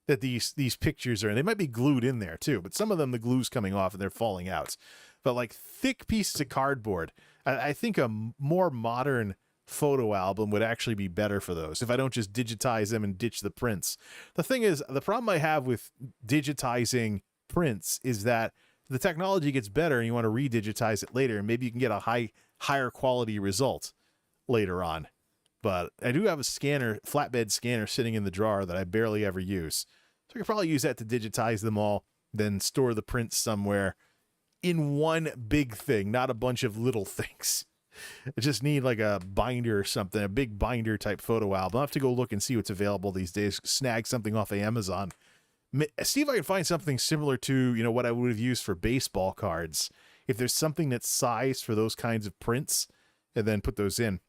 that these pictures are in. They might be glued in there too, but some of them the glue's coming off and they're falling out. But like thick pieces of cardboard, I think a more modern photo album would actually be better for those if I don't just digitize them and ditch the prints. The thing is, the problem I have with digitizing prints is that the technology gets better and you want to redigitize it later, and maybe you can get a higher quality result later on. But I do have a flatbed scanner sitting in the drawer that I barely ever use. So I could probably use that to digitize them all, then store the prints somewhere in one big thing, not a bunch of little things. I just need like a binder or something, a big binder type photo album. I'll have to go look and see what's available these days, snag something off of Amazon. See if I can find something similar to, what I would have used for baseball cards. If there's something that's sized for those kinds of prints, and then put those in.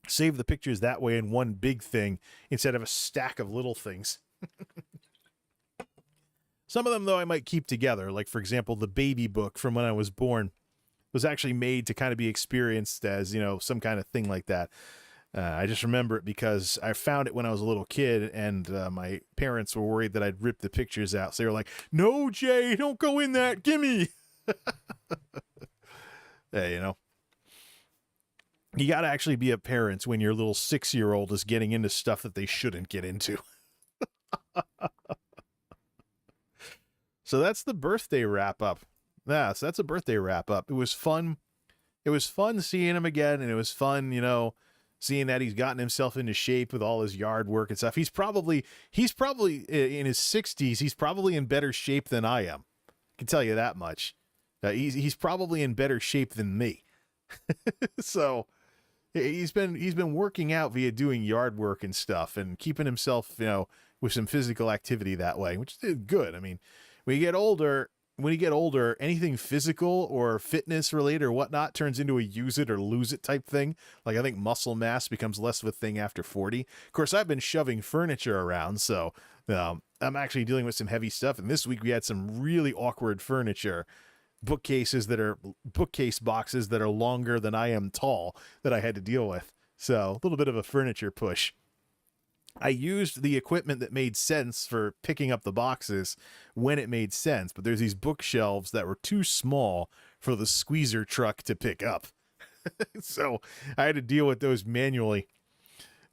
Save the pictures that way in one big thing instead of a stack of little things. Some of them, though, I might keep together. Like, for example, the baby book from when I was born was actually made to kind of be experienced as, some kind of thing like that. I just remember it because I found it when I was a little kid, and my parents were worried that I'd rip the pictures out. So they were like, no, Jay, don't go in that. Gimme. Hey, you got to actually be a parent when your little 6-year-old is getting into stuff that they shouldn't get into. So that's the birthday wrap up. Yeah, so that's a birthday wrap up. It was fun. It was fun seeing him again, and it was fun, seeing that he's gotten himself into shape with all his yard work and stuff. He's probably in his 60s. He's probably in better shape than I am. I can tell you that much. He's probably in better shape than me. So he's been working out via doing yard work and stuff and keeping himself, with some physical activity that way, which is good. I mean, when you get older, anything physical or fitness related or whatnot turns into a use it or lose it type thing. Like, I think muscle mass becomes less of a thing after 40. Of course, I've been shoving furniture around, so I'm actually dealing with some heavy stuff. And this week we had some really awkward furniture. Bookcase boxes that are longer than I am tall that I had to deal with. So a little bit of a furniture push. I used the equipment that made sense for picking up the boxes when it made sense, but there's these bookshelves that were too small for the squeezer truck to pick up. So I had to deal with those manually.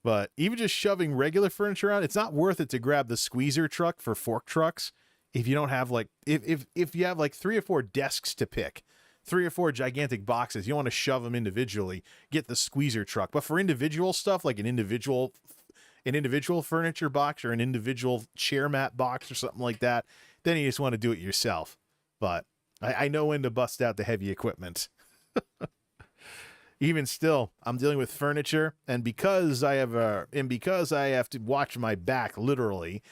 But even just shoving regular furniture around, it's not worth it to grab the squeezer truck for fork trucks. If you don't have if you have 3 or 4 desks to pick, 3 or 4 gigantic boxes, you want to shove them individually, get the squeezer truck. But for individual stuff, like an individual furniture box or an individual chair mat box or something like that, then you just want to do it yourself. But I know when to bust out the heavy equipment. Even still, I'm dealing with furniture, and because I have to watch my back literally.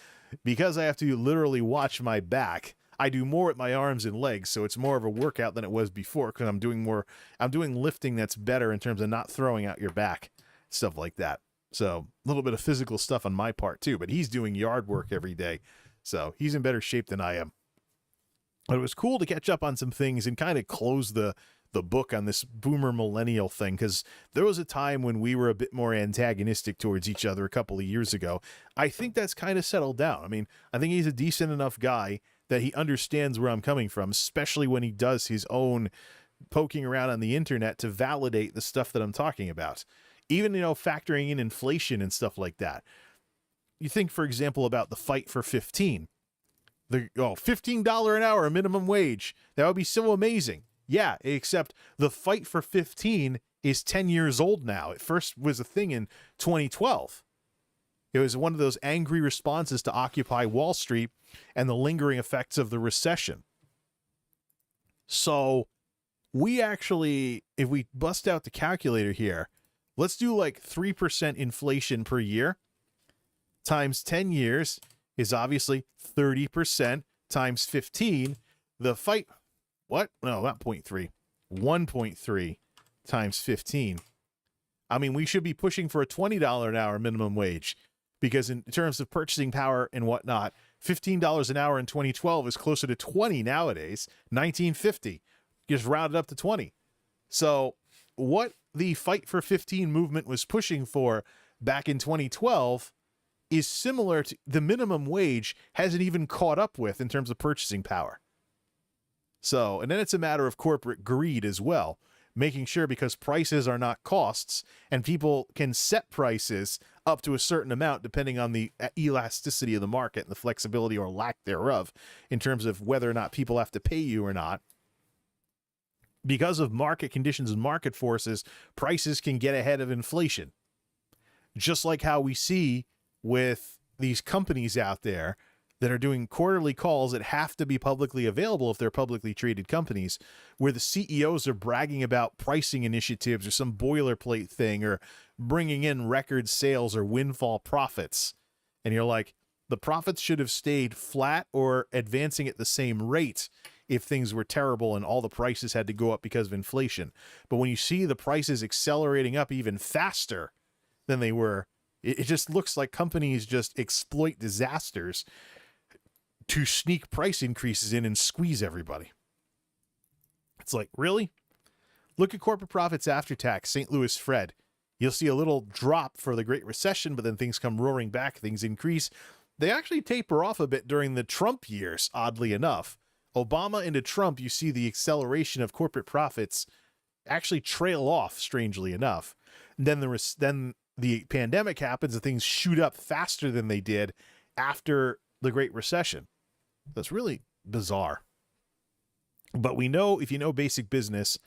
Because I have to literally watch my back, I do more with my arms and legs, so it's more of a workout than it was before, because I'm doing lifting that's better in terms of not throwing out your back, stuff like that. So a little bit of physical stuff on my part too, but he's doing yard work every day, so he's in better shape than I am. But it was cool to catch up on some things and kind of close the the book on this boomer millennial thing, because there was a time when we were a bit more antagonistic towards each other a couple of years ago. I think that's kind of settled down. I mean, I think he's a decent enough guy that he understands where I'm coming from, especially when he does his own poking around on the internet to validate the stuff that I'm talking about. Even, factoring in inflation and stuff like that. You think, for example, about the fight for 15. $15 an hour minimum wage. That would be so amazing. Yeah, except the fight for 15 is 10 years old now. It first was a thing in 2012. It was one of those angry responses to Occupy Wall Street and the lingering effects of the recession. So we actually, if we bust out the calculator here, let's do like 3% inflation per year times 10 years is obviously 30% times 15. The fight, what? No, not 0.3. 1.3 times 15. I mean, we should be pushing for a $20 an hour minimum wage, because in terms of purchasing power and whatnot, $15 an hour in 2012 is closer to 20 nowadays. 1950, just rounded up to 20. So what the Fight for 15 movement was pushing for back in 2012 is similar to the minimum wage hasn't even caught up with in terms of purchasing power. So, and then it's a matter of corporate greed as well, making sure, because prices are not costs and people can set prices up to a certain amount depending on the elasticity of the market and the flexibility or lack thereof in terms of whether or not people have to pay you or not. Because of market conditions and market forces, prices can get ahead of inflation. Just like how we see with these companies out there that are doing quarterly calls that have to be publicly available if they're publicly traded companies, where the CEOs are bragging about pricing initiatives or some boilerplate thing or bringing in record sales or windfall profits. And you're like, the profits should have stayed flat or advancing at the same rate if things were terrible and all the prices had to go up because of inflation. But when you see the prices accelerating up even faster than they were, it just looks like companies just exploit disasters to sneak price increases in and squeeze everybody. It's like, really? Look at corporate profits after tax, St. Louis Fred. You'll see a little drop for the Great Recession, but then things come roaring back, things increase. They actually taper off a bit during the Trump years, oddly enough. Obama into Trump, you see the acceleration of corporate profits actually trail off, strangely enough. And then the pandemic happens and things shoot up faster than they did after the Great Recession. That's really bizarre. But we know, if you know basic business,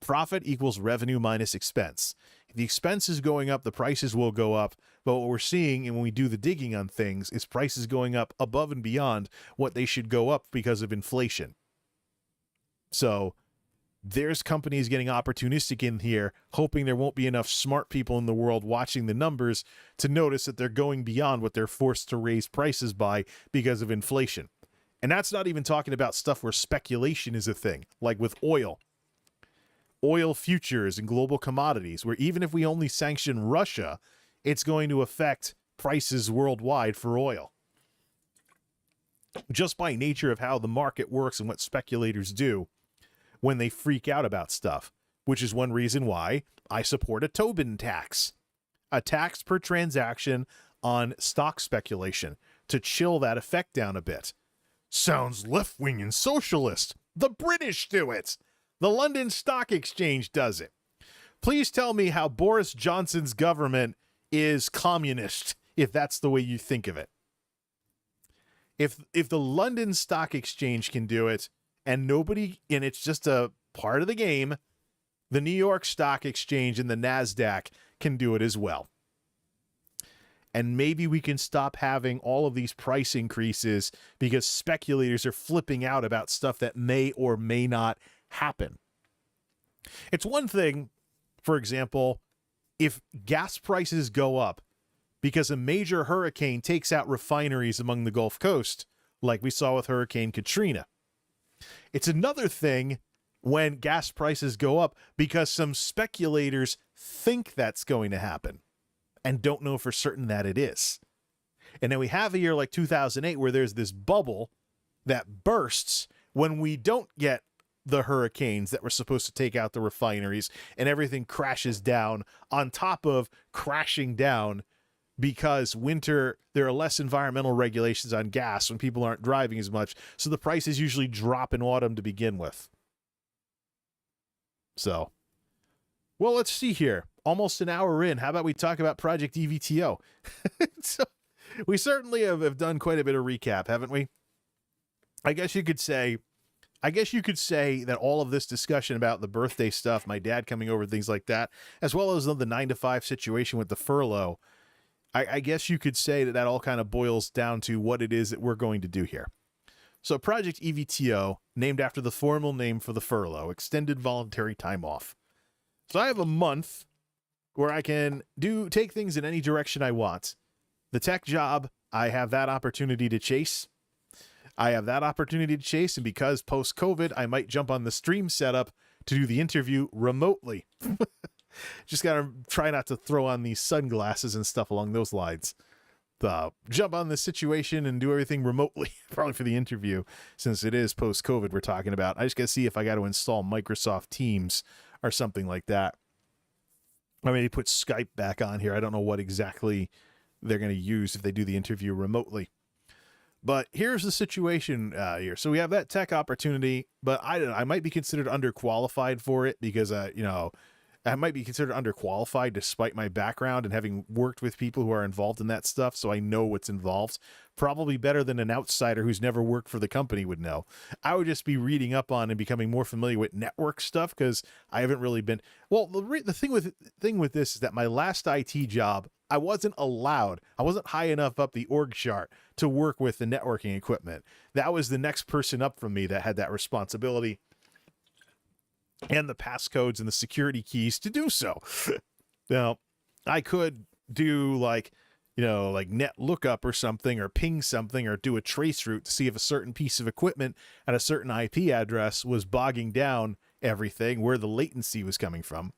profit equals revenue minus expense. If the expense is going up, the prices will go up. But what we're seeing, and when we do the digging on things, is prices going up above and beyond what they should go up because of inflation. So there's companies getting opportunistic in here, hoping there won't be enough smart people in the world watching the numbers to notice that they're going beyond what they're forced to raise prices by because of inflation. And that's not even talking about stuff where speculation is a thing, like with oil futures and global commodities, where even if we only sanction Russia, it's going to affect prices worldwide for oil. Just by nature of how the market works and what speculators do when they freak out about stuff, which is one reason why I support a Tobin tax, a tax per transaction on stock speculation to chill that effect down a bit. Sounds left-wing and socialist. The British do it. The London Stock Exchange does it. Please tell me how Boris Johnson's government is communist, if that's the way you think of it. If the London Stock Exchange can do it, and it's just a part of the game, the New York Stock Exchange and the NASDAQ can do it as well. And maybe we can stop having all of these price increases because speculators are flipping out about stuff that may or may not happen. It's one thing, for example, if gas prices go up because a major hurricane takes out refineries among the Gulf Coast, like we saw with Hurricane Katrina. It's another thing when gas prices go up because some speculators think that's going to happen and don't know for certain that it is. And then we have a year like 2008 where there's this bubble that bursts when we don't get the hurricanes that were supposed to take out the refineries, and everything crashes down on top of crashing down because winter, there are less environmental regulations on gas when people aren't driving as much. So the prices usually drop in autumn to begin with. So, well, let's see here. Almost an hour in. How about we talk about Project EVTO? So, we certainly have done quite a bit of recap, haven't we? I guess you could say that all of this discussion about the birthday stuff, my dad coming over, things like that, as well as the 9-to-5 situation with the furlough, I guess you could say that all kind of boils down to what it is that we're going to do here. So Project EVTO, named after the formal name for the furlough, extended voluntary time off. So I have a month where I can take things in any direction I want. The tech job, I have that opportunity to chase. And because post-COVID, I might jump on the stream setup to do the interview remotely. Just got to try not to throw on these sunglasses and stuff along those lines. Jump on this situation and do everything remotely, probably for the interview, since it is post-COVID we're talking about. I just got to see if I got to install Microsoft Teams or something like that. I mean, they put Skype back on here. I don't know what exactly they're going to use if they do the interview remotely. But here's the situation here. So we have that tech opportunity, but I might be considered underqualified for it because, I might be considered underqualified despite my background and having worked with people who are involved in that stuff, so I know what's involved. Probably better than an outsider who's never worked for the company would know. I would just be reading up on and becoming more familiar with network stuff because I haven't really been... Well, the thing with this is that my last IT job, I wasn't high enough up the org chart to work with the networking equipment. That was the next person up from me that had that responsibility and the passcodes and the security keys to do so. Now, I could do like net lookup or something, or ping something, or do a trace route to see if a certain piece of equipment at a certain IP address was bogging down everything, where the latency was coming from.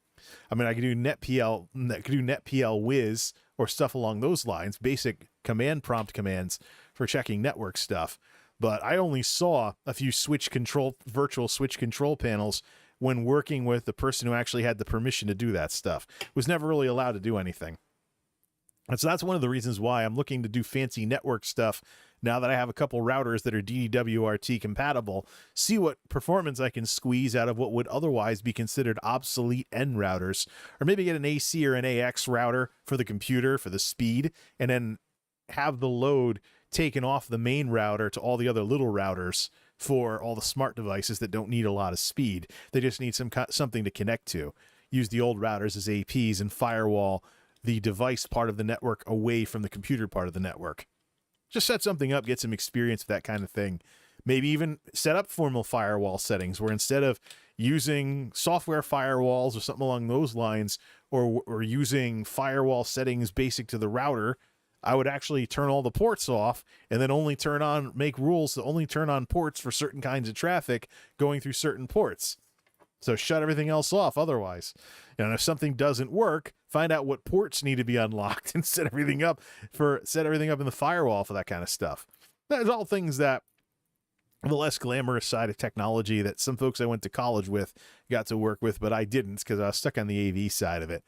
I mean, I could do NetPL Wiz or stuff along those lines, basic command prompt commands for checking network stuff. But I only saw a few virtual switch control panels when working with the person who actually had the permission to do that stuff. Was never really allowed to do anything. And so that's one of the reasons why I'm looking to do fancy network stuff now that I have a couple routers that are DDWRT compatible, see what performance I can squeeze out of what would otherwise be considered obsolete N routers, or maybe get an AC or an AX router for the computer for the speed, and then have the load taken off the main router to all the other little routers for all the smart devices that don't need a lot of speed. They just need something to connect to. Use the old routers as APs and firewall the device part of the network away from the computer part of the network. Just set something up, get some experience with that kind of thing. Maybe even set up formal firewall settings where instead of using software firewalls or something along those lines, or using firewall settings basic to the router, I would actually turn all the ports off and then make rules to only turn on ports for certain kinds of traffic going through certain ports. So shut everything else off otherwise. And if something doesn't work, find out what ports need to be unlocked and set everything up in the firewall for that kind of stuff. That's all things that the less glamorous side of technology that some folks I went to college with got to work with, but I didn't because I was stuck on the AV side of it.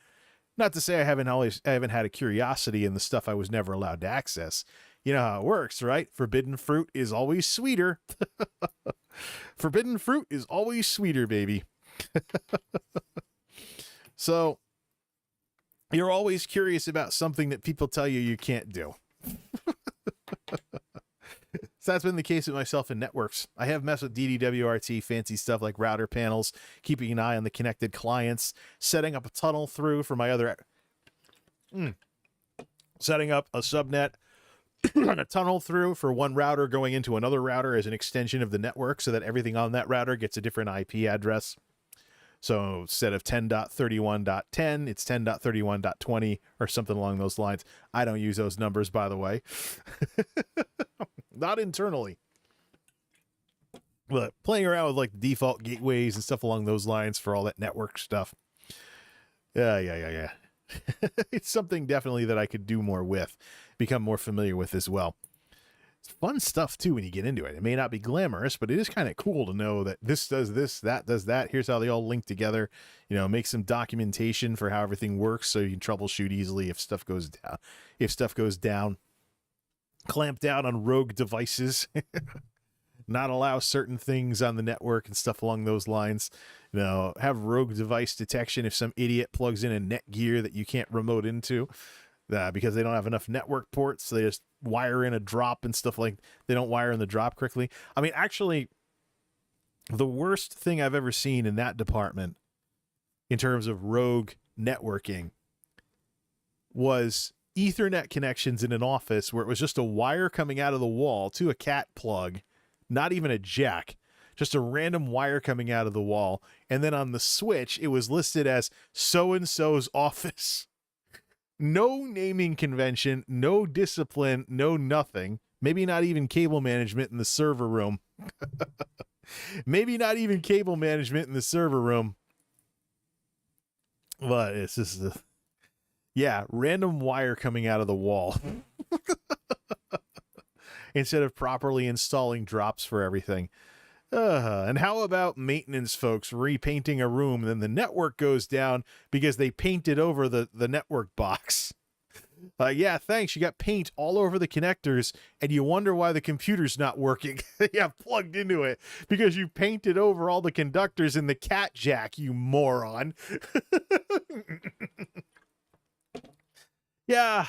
Not to say I haven't had a curiosity in the stuff I was never allowed to access. You know how it works, right? Forbidden fruit is always sweeter. Forbidden fruit is always sweeter, baby. So you're always curious about something that people tell you can't do. So that's been the case with myself in networks. I have messed with DDWRT, fancy stuff like router panels, keeping an eye on the connected clients, setting up a tunnel through for my other... setting up a subnet and a tunnel through for one router going into another router as an extension of the network so that everything on that router gets a different IP address. So instead of 10.31.10, it's 10.31.20 or something along those lines. I don't use those numbers, by the way. Not internally. But playing around with like default gateways and stuff along those lines for all that network stuff. Yeah. It's something definitely that I could do more with, become more familiar with as well. It's fun stuff too when you get into it. It may not be glamorous, but it is kind of cool to know that this does this, that does that. Here's how they all link together. Make some documentation for how everything works so you can troubleshoot easily if stuff goes down. Clamp down on rogue devices. Not allow certain things on the network and stuff along those lines. Have rogue device detection if some idiot plugs in a Netgear that you can't remote into because they don't have enough network ports. So they just wire in a drop and stuff they don't wire in the drop correctly. I mean, actually, the worst thing I've ever seen in that department in terms of rogue networking was Ethernet connections in an office where it was just a wire coming out of the wall to a cat plug. Not even a jack, just a random wire coming out of the wall. And then on the switch, it was listed as so-and-so's office. No naming convention, no discipline, no nothing. Maybe not even cable management in the server room. But it's just, random wire coming out of the wall. Instead of properly installing drops for everything. And how about maintenance folks repainting a room, then the network goes down because they painted over the network box. Thanks. You got paint all over the connectors, and you wonder why the computer's not working. Plugged into it because you painted over all the conductors in the cat jack, you moron. Yeah.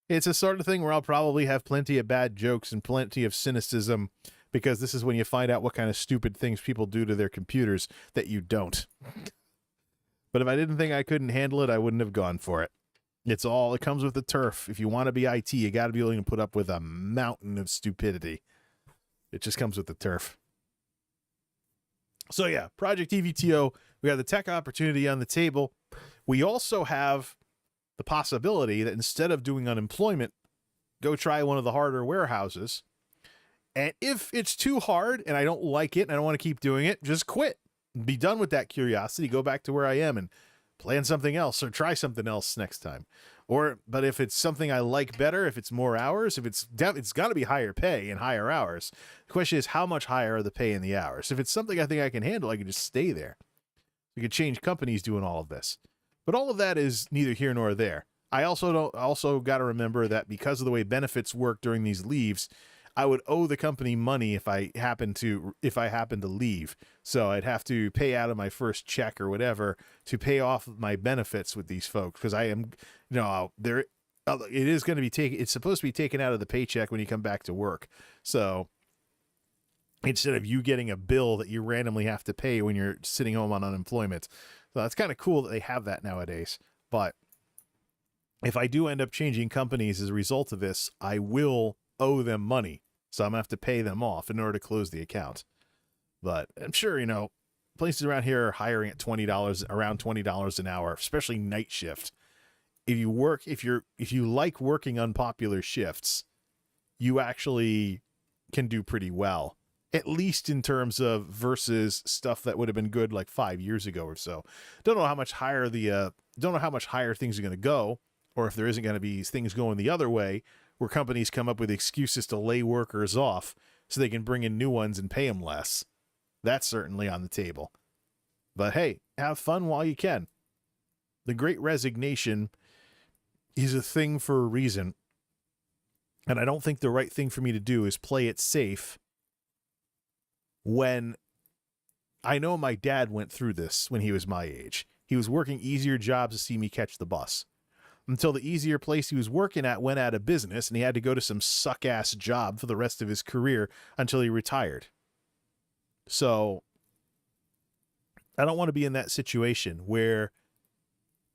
It's a sort of thing where I'll probably have plenty of bad jokes and plenty of cynicism because this is when you find out what kind of stupid things people do to their computers that you don't. But if I didn't think I couldn't handle it, I wouldn't have gone for it. It comes with the turf. If you want to be IT, you got to be willing to put up with a mountain of stupidity. It just comes with the turf. So yeah, Project EVTO, we have the tech opportunity on the table. We also have the possibility that instead of doing unemployment, go try one of the harder warehouses. And if it's too hard and I don't like it and I don't want to keep doing it, just quit. Be done with that curiosity. Go back to where I am and plan something else or try something else next time. But if it's something I like better, if it's more hours, it's got to be higher pay and higher hours. The question is, how much higher are the pay and the hours? If it's something I think I can handle, I can just stay there. We could change companies doing all of this. But all of that is neither here nor there. I also got to remember that because of the way benefits work during these leaves, I would owe the company money if I happen to leave. So I'd have to pay out of my first check or whatever to pay off my benefits with these folks because I am, it is going to be it's supposed to be taken out of the paycheck when you come back to work. So instead of you getting a bill that you randomly have to pay when you're sitting home on unemployment. So that's kind of cool that they have that nowadays. But if I do end up changing companies as a result of this, I will owe them money. So I'm going to have to pay them off in order to close the account. But I'm sure, places around here are hiring at around $20 an hour, especially night shift. If you like working unpopular shifts, you actually can do pretty well. At least in terms of versus stuff that would have been good like 5 years ago or so. Don't know how much higher things are going to go, or if there isn't going to be things going the other way, where companies come up with excuses to lay workers off so they can bring in new ones and pay them less. That's certainly on the table. But hey, have fun while you can. The Great Resignation is a thing for a reason. And I don't think the right thing for me to do is play it safe when I know my dad went through this when he was my age. He was working easier jobs to see me catch the bus. Until the easier place he was working at went out of business and he had to go to some suck-ass job for the rest of his career until he retired. So I don't want to be in that situation where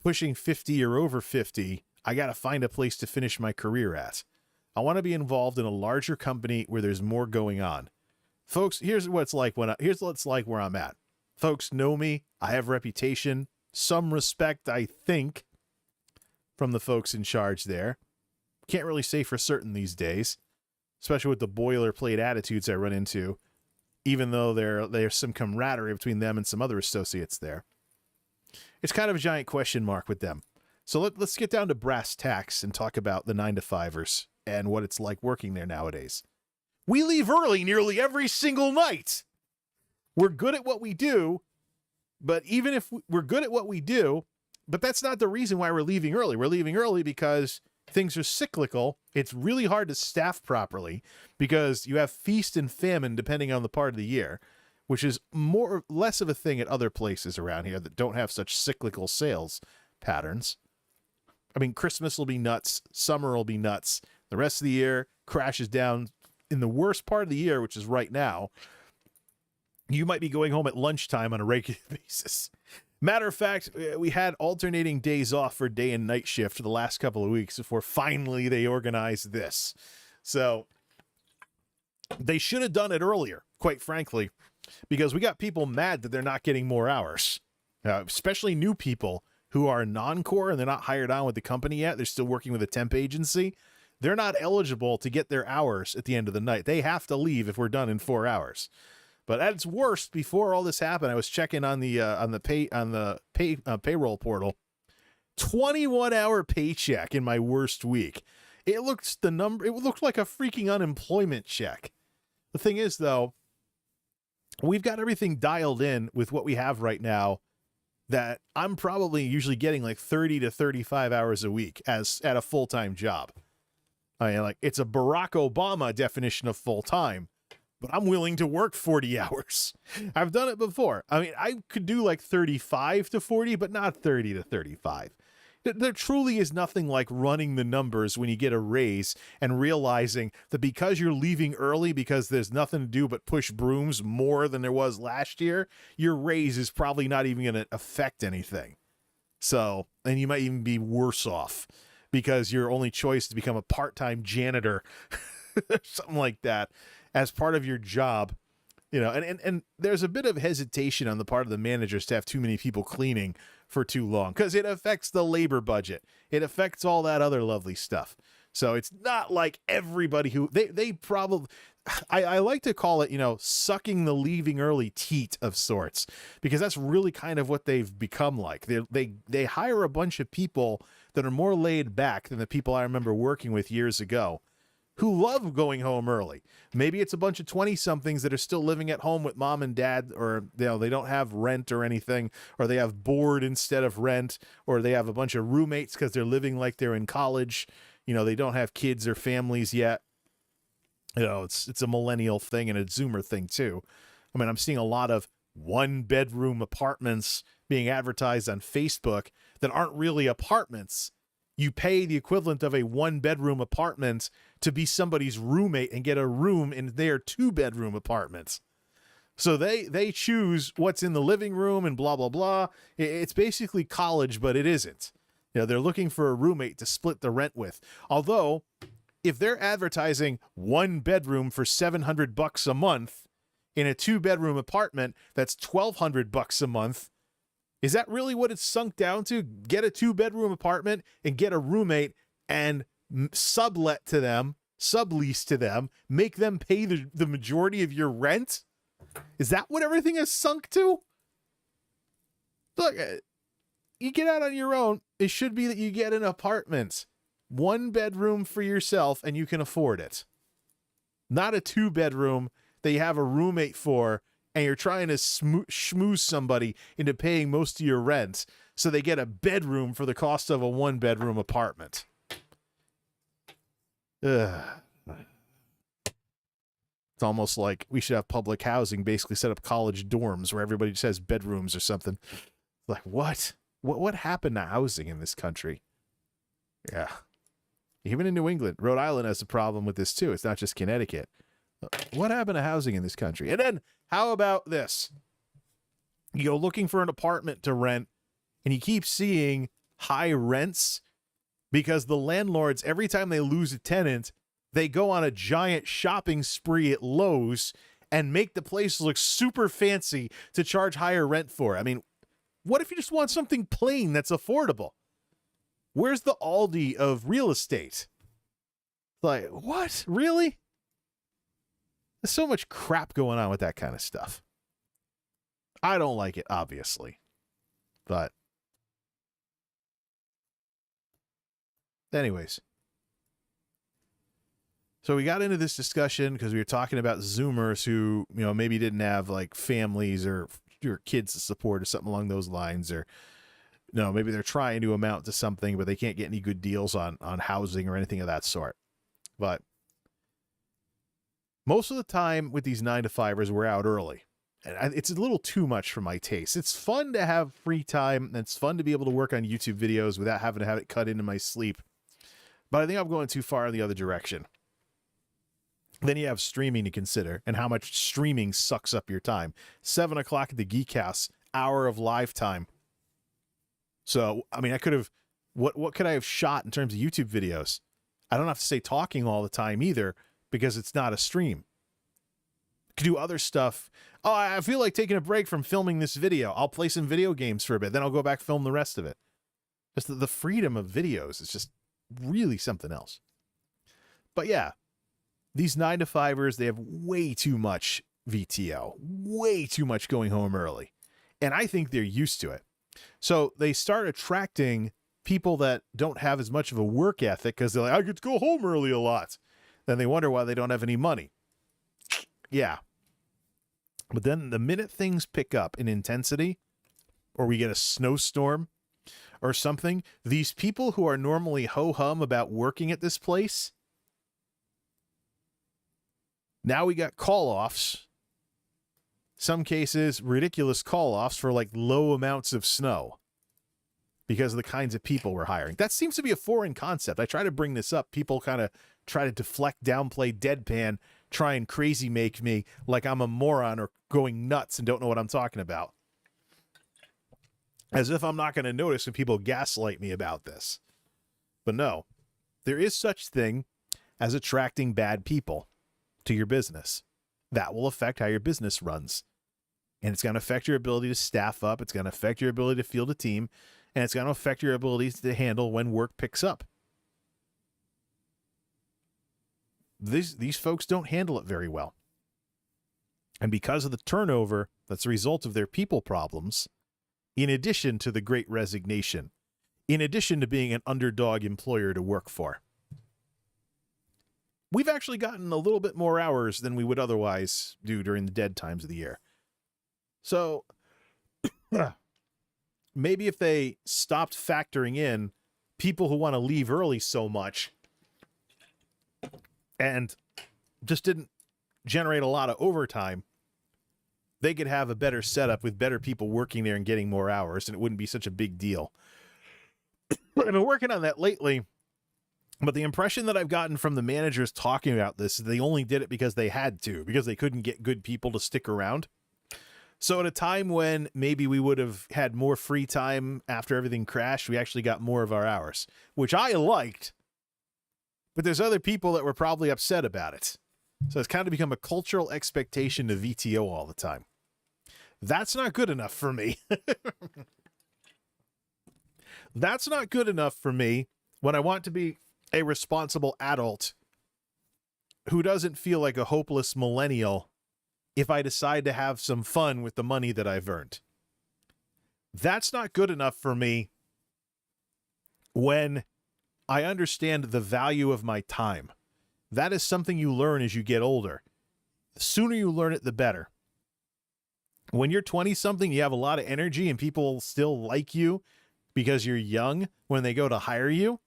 pushing 50 or over 50, I got to find a place to finish my career at. I want to be involved in a larger company where there's more going on. Folks, here's what it's like where I'm at. Folks know me. I have reputation, some respect, I think, from the folks in charge there. Can't really say for certain these days, especially with the boilerplate attitudes I run into, even though there's some camaraderie between them and some other associates there. It's kind of a giant question mark with them. So let's get down to brass tacks and talk about the 9-to-5ers and what it's like working there nowadays. We leave early nearly every single night. We're good at what we do, but even if we're good at what we do, but that's not the reason why we're leaving early. We're leaving early because things are cyclical. It's really hard to staff properly because you have feast and famine depending on the part of the year, which is more or less of a thing at other places around here that don't have such cyclical sales patterns. I mean, Christmas will be nuts. Summer will be nuts. The rest of the year crashes down in the worst part of the year, which is right now. You might be going home at lunchtime on a regular basis. Matter of fact, we had alternating days off for day and night shift for the last couple of weeks before finally they organized this. So they should have done it earlier, quite frankly, because we got people mad that they're not getting more hours, especially new people who are non-core and they're not hired on with the company yet. They're still working with a temp agency. They're not eligible to get their hours at the end of the night. They have to leave if we're done in 4 hours. But at its worst, before all this happened, I was checking on the payroll portal. 21-hour paycheck in my worst week. It looked like a freaking unemployment check. The thing is, though, we've got everything dialed in with what we have right now that I'm probably usually getting like 30 to 35 hours a week as at a full-time job. I mean, like, it's a Barack Obama definition of full-time. But I'm willing to work 40 hours. I've done it before. I mean, I could do like 35 to 40, but not 30 to 35. There truly is nothing like running the numbers when you get a raise and realizing that because you're leaving early because there's nothing to do but push brooms more than there was last year, your raise is probably not even going to affect anything. So, and you might even be worse off because your only choice is to become a part-time janitor, something like that, as part of your job, you know, and there's a bit of hesitation on the part of the managers to have too many people cleaning for too long because it affects the labor budget. It affects all that other lovely stuff. So it's not like everybody who they probably, I like to call it, you know, sucking the leaving early teat of sorts, because that's really kind of what they've become like. They hire a bunch of people that are more laid back than the people I remember working with years ago, who love going home early. Maybe it's a bunch of 20-somethings that are still living at home with mom and dad, or, you know, they don't have rent or anything, or they have board instead of rent, or they have a bunch of roommates because they're living like they're in college. You know, they don't have kids or families yet. You know, it's a millennial thing and a Zoomer thing too. I mean, I'm seeing a lot of one-bedroom apartments being advertised on Facebook that aren't really apartments. You pay the equivalent of a one-bedroom apartment to be somebody's roommate and get a room in their two-bedroom apartments. So they choose what's in the living room and blah, blah, blah. It's basically college, but it isn't. You know, they're looking for a roommate to split the rent with. Although, if they're advertising one bedroom for $700 a month in a two-bedroom apartment, that's $1,200 a month. Is that really what it's sunk down to? Get a two-bedroom apartment and get a roommate and sublet to them, sublease to them, make them pay the majority of your rent? Is that what everything is sunk to? Look, you get out on your own. It should be that you get an apartment, one bedroom for yourself, and you can afford it. Not a two-bedroom that you have a roommate for, and you're trying to schmooze somebody into paying most of your rent so they get a bedroom for the cost of a one-bedroom apartment. Ugh. It's almost like we should have public housing, basically set up college dorms where everybody just has bedrooms or something. Like, what? What happened to housing in this country? Yeah. Even in New England, Rhode Island has a problem with this too. It's not just Connecticut. What happened to housing in this country? And then, how about this? You go looking for an apartment to rent, and you keep seeing high rents because the landlords, every time they lose a tenant, they go on a giant shopping spree at Lowe's and make the place look super fancy to charge higher rent for. I mean, what if you just want something plain that's affordable? Where's the Aldi of real estate? Like, what? Really? There's so much crap going on with that kind of stuff. I don't like it, obviously. But anyways. So we got into this discussion because we were talking about Zoomers who, maybe didn't have like families or kids to support or something along those lines, or maybe they're trying to amount to something, but they can't get any good deals on housing or anything of that sort. But most of the time with these 9-to-5ers, we're out early. And it's a little too much for my taste. It's fun to have free time, and it's fun to be able to work on YouTube videos without having to have it cut into my sleep. But I think I'm going too far in the other direction. Then you have streaming to consider and how much streaming sucks up your time. 7 o'clock at the Geek House, hour of live time. So, I could have, what could I have shot in terms of YouTube videos? I don't have to stay talking all the time either because it's not a stream. Could do other stuff. Oh, I feel like taking a break from filming this video. I'll play some video games for a bit. Then I'll go back film the rest of it. Just the freedom of videos is just really something else. But yeah. These 9-to-5ers, they have way too much VTO, way too much going home early. And I think they're used to it. So they start attracting people that don't have as much of a work ethic because they're like, I get to go home early a lot. Then they wonder why they don't have any money. Yeah. But then the minute things pick up in intensity, or we get a snowstorm or something, these people who are normally ho-hum about working at this place, now we got call-offs, some cases ridiculous call-offs for like low amounts of snow because of the kinds of people we're hiring. That seems to be a foreign concept. I try to bring this up. People kind of try to deflect, downplay, deadpan, try and crazy make me like I'm a moron or going nuts and don't know what I'm talking about. As if I'm not going to notice when people gaslight me about this. But no, there is such thing as attracting bad people to your business. That will affect how your business runs. And it's going to affect your ability to staff up. It's going to affect your ability to field a team. And it's going to affect your ability to handle when work picks up. These folks don't handle it very well. And because of the turnover that's a result of their people problems, in addition to the great resignation, in addition to being an underdog employer to work for, we've actually gotten a little bit more hours than we would otherwise do during the dead times of the year. So maybe if they stopped factoring in people who want to leave early so much and just didn't generate a lot of overtime, they could have a better setup with better people working there and getting more hours, and it wouldn't be such a big deal. I've been working on that lately. But the impression that I've gotten from the managers talking about this is they only did it because they had to, because they couldn't get good people to stick around. So at a time when maybe we would have had more free time after everything crashed, we actually got more of our hours, which I liked. But there's other people that were probably upset about it. So it's kind of become a cultural expectation to VTO all the time. That's not good enough for me. That's not good enough for me when I want to be a responsible adult who doesn't feel like a hopeless millennial if I decide to have some fun with the money that I've earned. That's not good enough for me when I understand the value of my time. That is something you learn as you get older. The sooner you learn it, the better. When you're 20-something, you have a lot of energy and people still like you because you're young when they go to hire you.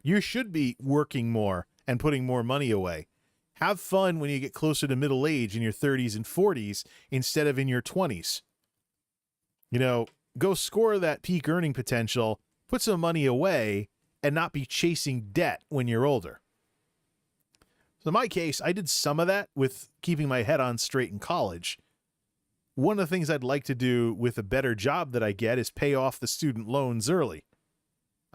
You should be working more and putting more money away. Have fun when you get closer to middle age in your 30s and 40s instead of in your 20s. Go score that peak earning potential, put some money away, and not be chasing debt when you're older. So in my case, I did some of that with keeping my head on straight in college. One of the things I'd like to do with a better job that I get is pay off the student loans early.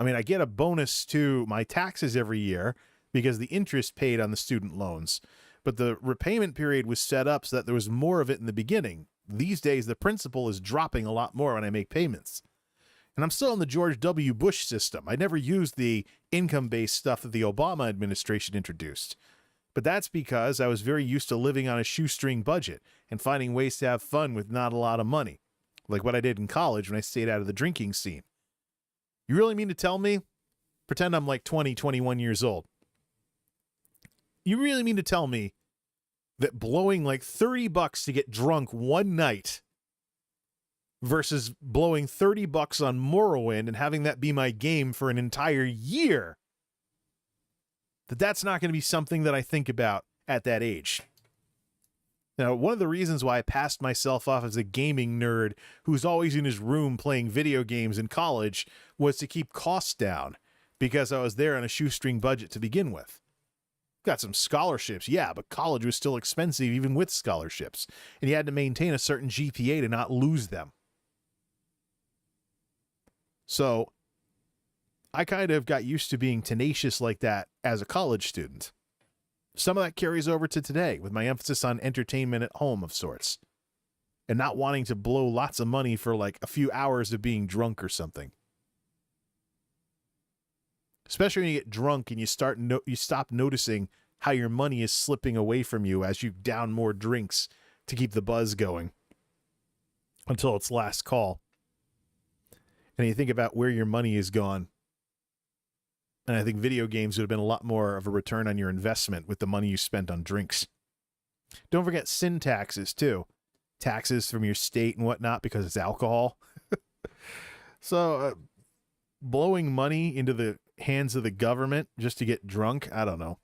I get a bonus to my taxes every year because the interest paid on the student loans, but the repayment period was set up so that there was more of it in the beginning. These days, the principal is dropping a lot more when I make payments. And I'm still in the George W. Bush system. I never used the income-based stuff that the Obama administration introduced. But that's because I was very used to living on a shoestring budget and finding ways to have fun with not a lot of money, like what I did in college when I stayed out of the drinking scene. You really mean to tell me? Pretend I'm like 20, 21 years old. You really mean to tell me that blowing like $30 to get drunk one night versus blowing $30 on Morrowind and having that be my game for an entire year, that's not going to be something that I think about at that age? Now, one of the reasons why I passed myself off as a gaming nerd who's always in his room playing video games in college was to keep costs down, because I was there on a shoestring budget to begin with. Got some scholarships, yeah, but college was still expensive even with scholarships, and you had to maintain a certain GPA to not lose them. So I kind of got used to being tenacious like that as a college student. Some of that carries over to today with my emphasis on entertainment at home of sorts, and not wanting to blow lots of money for like a few hours of being drunk or something. Especially when you get drunk and you stop noticing how your money is slipping away from you as you down more drinks to keep the buzz going until it's last call. And you think about where your money is gone. And I think video games would have been a lot more of a return on your investment with the money you spent on drinks. Don't forget sin taxes, too. Taxes from your state and whatnot because it's alcohol. So, blowing money into the hands of the government just to get drunk, I don't know.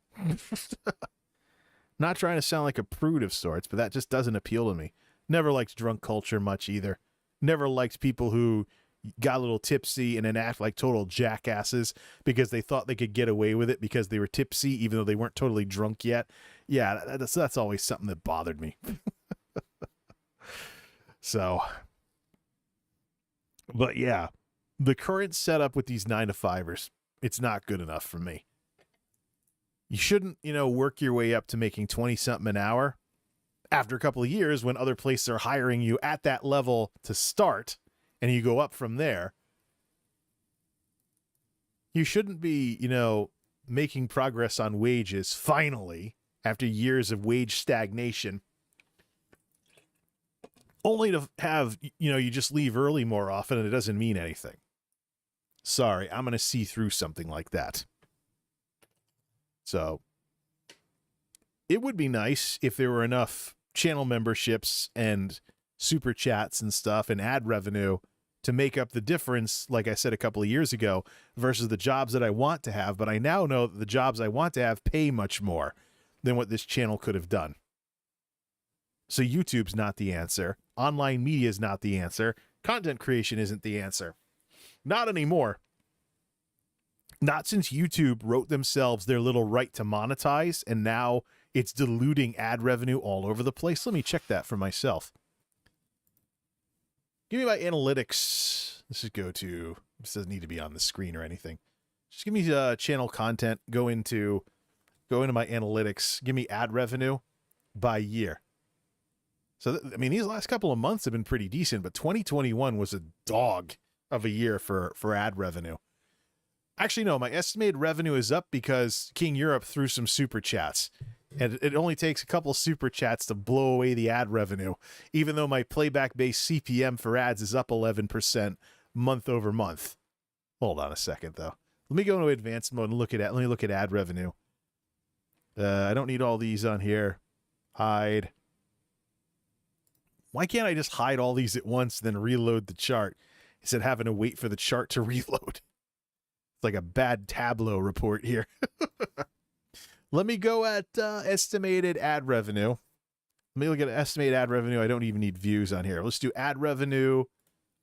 Not trying to sound like a prude of sorts, but that just doesn't appeal to me. Never liked drunk culture much either. Never liked people who got a little tipsy and then act like total jackasses because they thought they could get away with it because they were tipsy even though they weren't totally drunk yet. Yeah, that's always something that bothered me. So, but yeah, the current setup with these 9-to-5ers, it's not good enough for me. You shouldn't, work your way up to making 20-something an hour after a couple of years when other places are hiring you at that level to start and you go up from there. You shouldn't be, making progress on wages finally after years of wage stagnation, only to have, you just leave early more often and it doesn't mean anything. Sorry, I'm going to see through something like that. So it would be nice if there were enough channel memberships and super chats and stuff and ad revenue to make up the difference, like I said a couple of years ago, versus the jobs that I want to have. But I now know that the jobs I want to have pay much more than what this channel could have done. So YouTube's not the answer. Online media is not the answer. Content creation isn't the answer. Not anymore. Not since YouTube wrote themselves their little right to monetize, and now it's diluting ad revenue all over the place. Let me check that for myself. Give me my analytics. This is this doesn't need to be on the screen or anything. Just give me channel content. Go into my analytics. Give me ad revenue by year. So, these last couple of months have been pretty decent, but 2021 was a dog of a year for ad revenue. Actually, no, my estimated revenue is up because King Europe threw some super chats. And it only takes a couple super chats to blow away the ad revenue, even though my playback-based CPM for ads is up 11% month over month. Hold on a second, though. Let me go into advanced mode and let me look at ad revenue. I don't need all these on here. Hide. Why can't I just hide all these at once, then reload the chart instead of having to wait for the chart to reload? It's like a bad Tableau report here. Let me go at estimated ad revenue. Let me look at estimated ad revenue. I don't even need views on here. Let's do ad revenue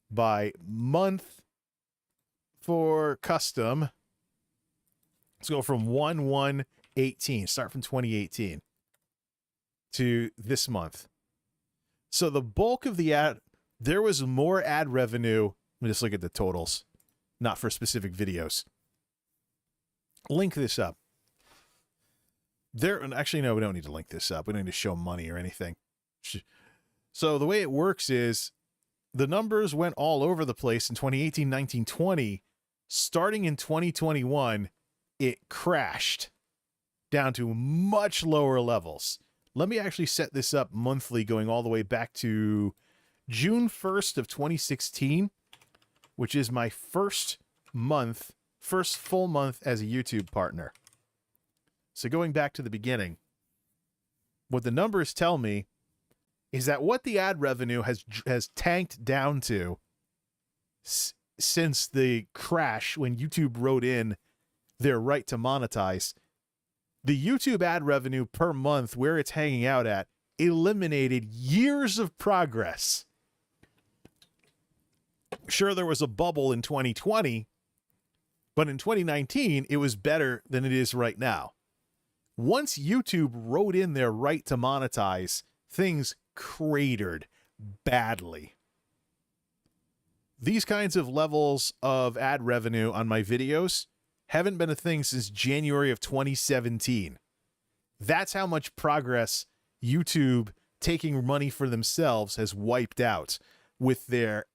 by month for custom. Let's go from 1/1/18. Start from 2018 to this month. So the bulk of the there was more ad revenue. Let me just look at the totals, not for specific videos. Link this up. Actually, no, we don't need to link this up. We don't need to show money or anything. So the way it works is the numbers went all over the place in 2018, 19, 20. Starting in 2021, it crashed down to much lower levels. Let me actually set this up monthly going all the way back to June 1st of 2016, which is my first full month as a YouTube partner. So going back to the beginning, what the numbers tell me is that what the ad revenue has tanked down to since the crash when YouTube wrote in their right to monetize, the YouTube ad revenue per month where it's hanging out at eliminated years of progress. Sure, there was a bubble in 2020, but in 2019, it was better than it is right now. Once YouTube wrote in their right to monetize, things cratered badly. These kinds of levels of ad revenue on my videos haven't been a thing since January of 2017. That's how much progress YouTube taking money for themselves has wiped out with their,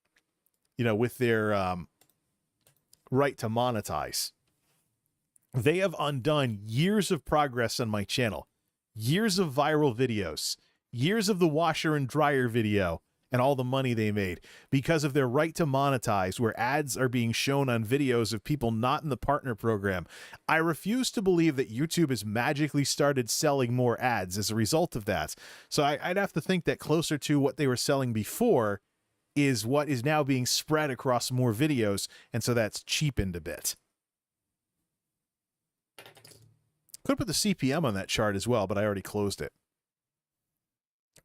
right to monetize. They have undone years of progress on my channel, years of viral videos, years of the washer and dryer video, and all the money they made because of their right to monetize, where ads are being shown on videos of people not in the partner program. I refuse to believe that YouTube has magically started selling more ads as a result of that. So I'd have to think that closer to what they were selling before is what is now being spread across more videos, and so that's cheapened a bit. Could put the CPM on that chart as well, but I already closed it.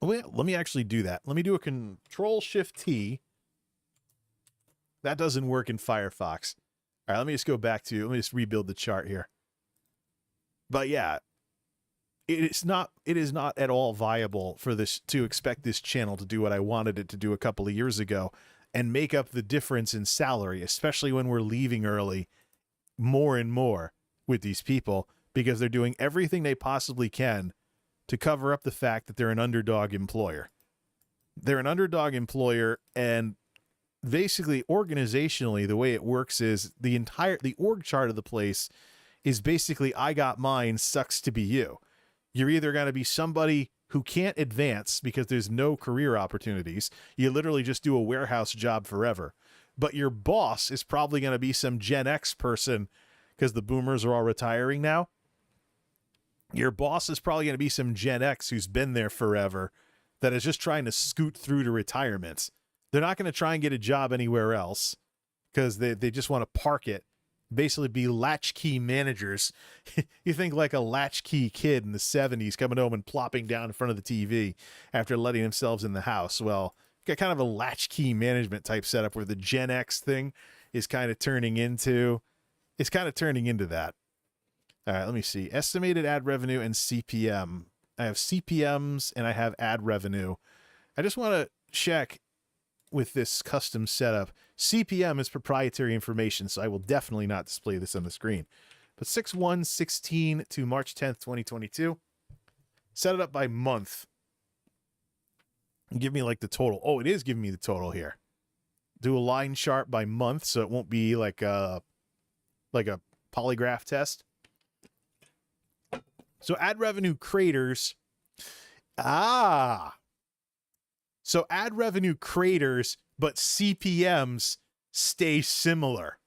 Let me actually do that. Let me do a Control-Shift-T. That doesn't work in Firefox. All right, let me just go back to, let me just rebuild the chart here. But yeah, it is not at all viable for this to expect this channel to do what I wanted it to do a couple of years ago and make up the difference in salary, especially when we're leaving early more and more with these people because they're doing everything they possibly can to cover up the fact that they're an underdog employer. They're an underdog employer, and basically organizationally, the way it works is the org chart of the place is basically I got mine, sucks to be you. You're either going to be somebody who can't advance because there's no career opportunities. You literally just do a warehouse job forever. But your boss is probably going to be some Gen X person because the boomers are all retiring now. Your boss is probably going to be some Gen X who's been there forever that is just trying to scoot through to retirement. They're not going to try and get a job anywhere else because they just want to park it, basically be latchkey managers. You think like a latchkey kid in the 70s coming home and plopping down in front of the TV after letting themselves in the house. Well, got kind of a latchkey management type setup where the Gen X thing is kind of turning into that. All right, let me see. Estimated ad revenue and CPM. I have CPMs and I have ad revenue. I just want to check with this custom setup. CPM is proprietary information, so I will definitely not display this on the screen. But 6/1/16 to March 10th, 2022. Set it up by month. Give me like the total. Oh, it is giving me the total here. Do a line chart by month, so it won't be like a polygraph test. So ad revenue craters. So ad revenue craters, but CPMs stay similar.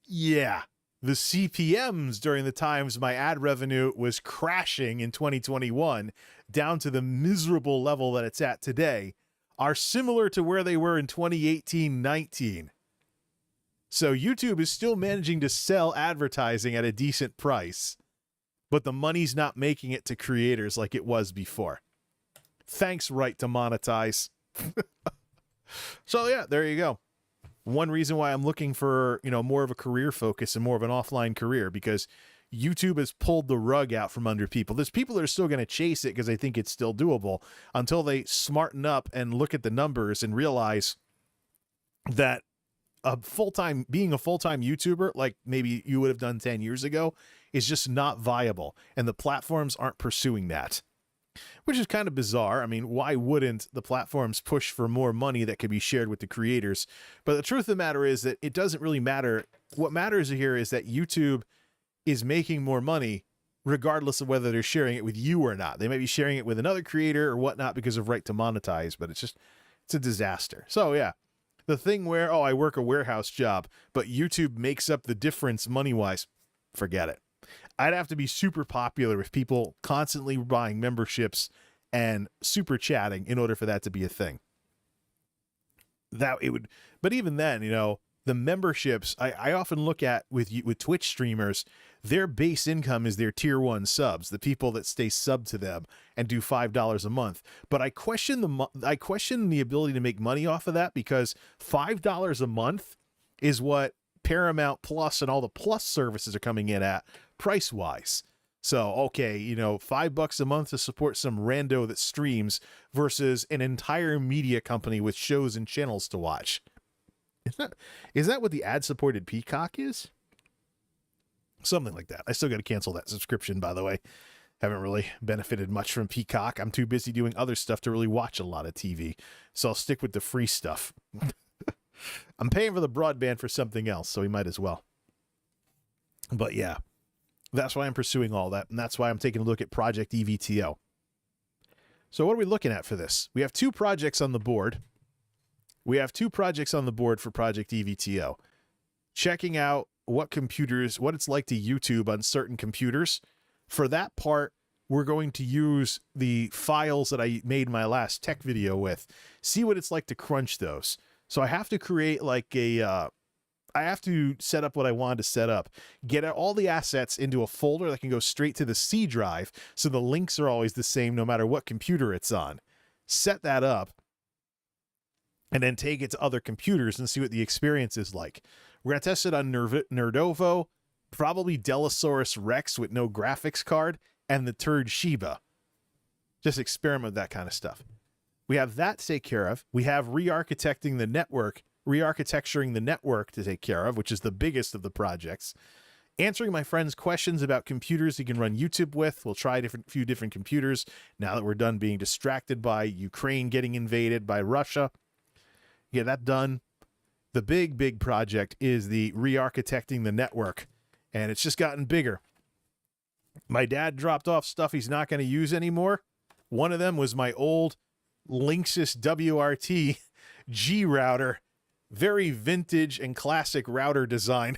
Yeah. The CPMs during the times my ad revenue was crashing in 2021 down to the miserable level that it's at today are similar to where they were in 2018-19. So YouTube is still managing to sell advertising at a decent price, but the money's not making it to creators like it was before. Thanks, right to monetize. So yeah, there you go. One reason why I'm looking for, more of a career focus and more of an offline career, because YouTube has pulled the rug out from under people. There's people that are still going to chase it because they think it's still doable until they smarten up and look at the numbers and realize that being a full-time YouTuber, like maybe you would have done 10 years ago, is just not viable. And the platforms aren't pursuing that, which is kind of bizarre. I mean, why wouldn't the platforms push for more money that could be shared with the creators? But the truth of the matter is that it doesn't really matter. What matters here is that YouTube is making more money regardless of whether they're sharing it with you or not. They might be sharing it with another creator or whatnot because of right to monetize, but it's a disaster. So yeah, the thing where, I work a warehouse job, but YouTube makes up the difference money-wise, forget it. I'd have to be super popular with people constantly buying memberships and super chatting in order for that to be a thing. That it would, but even then, you know, the memberships I often look at with Twitch streamers, their base income is their tier 1 subs, the people that stay sub to them and do $5 a month. But I question the ability to make money off of that, because $5 a month is what Paramount Plus and all the Plus services are coming in at price wise. So, okay, you know, $5 a month to support some rando that streams versus an entire media company with shows and channels to watch. Is that what the ad-supported Peacock is? Something like that. I still got to cancel that subscription, by the way. Haven't really benefited much from Peacock. I'm too busy doing other stuff to really watch a lot of TV. So I'll stick with the free stuff. I'm paying for the broadband for something else, so we might as well. But yeah, that's why I'm pursuing all that, and that's why I'm taking a look at Project EVTO. So what are we looking at for this? We have 2 projects on the board. For Project EVTO. Checking out what it's like to YouTube on certain computers. For that part, we're going to use the files that I made my last tech video with. See what it's like to crunch those. So I have to create like I have to set up what I wanted to set up. Get all the assets into a folder that can go straight to the C drive, so the links are always the same no matter what computer it's on. Set that up, and then take it to other computers and see what the experience is like. We're going to test it on Nerdovo, probably Delosaurus Rex with no graphics card, and the Turd Shiba. Just experiment with that kind of stuff. We have that to take care of. We have re-architecturing the network to take care of, which is the biggest of the projects. Answering my friend's questions about computers he can run YouTube with. We'll try a few different computers now that we're done being distracted by Ukraine getting invaded by Russia. Get that done. The big project is the re-architecting the network, and it's just gotten bigger. My dad dropped off stuff he's not going to use anymore. One of them was my old Linksys WRT G router. Very vintage and classic router design.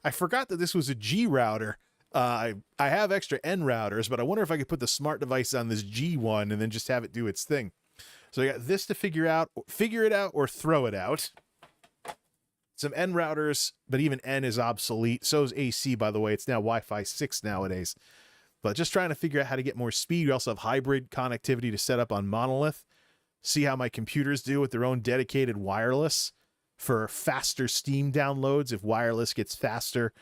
I forgot that this was a G router. I have extra N routers, but I wonder if I could put the smart device on this G one and then just have it do its thing. So I got this to figure it out or throw it out. Some N routers, but even N is obsolete. So is AC, by the way. It's now Wi-Fi 6 nowadays. But just trying to figure out how to get more speed. We also have hybrid connectivity to set up on Monolith. See how my computers do with their own dedicated wireless for faster Steam downloads. If wireless gets faster,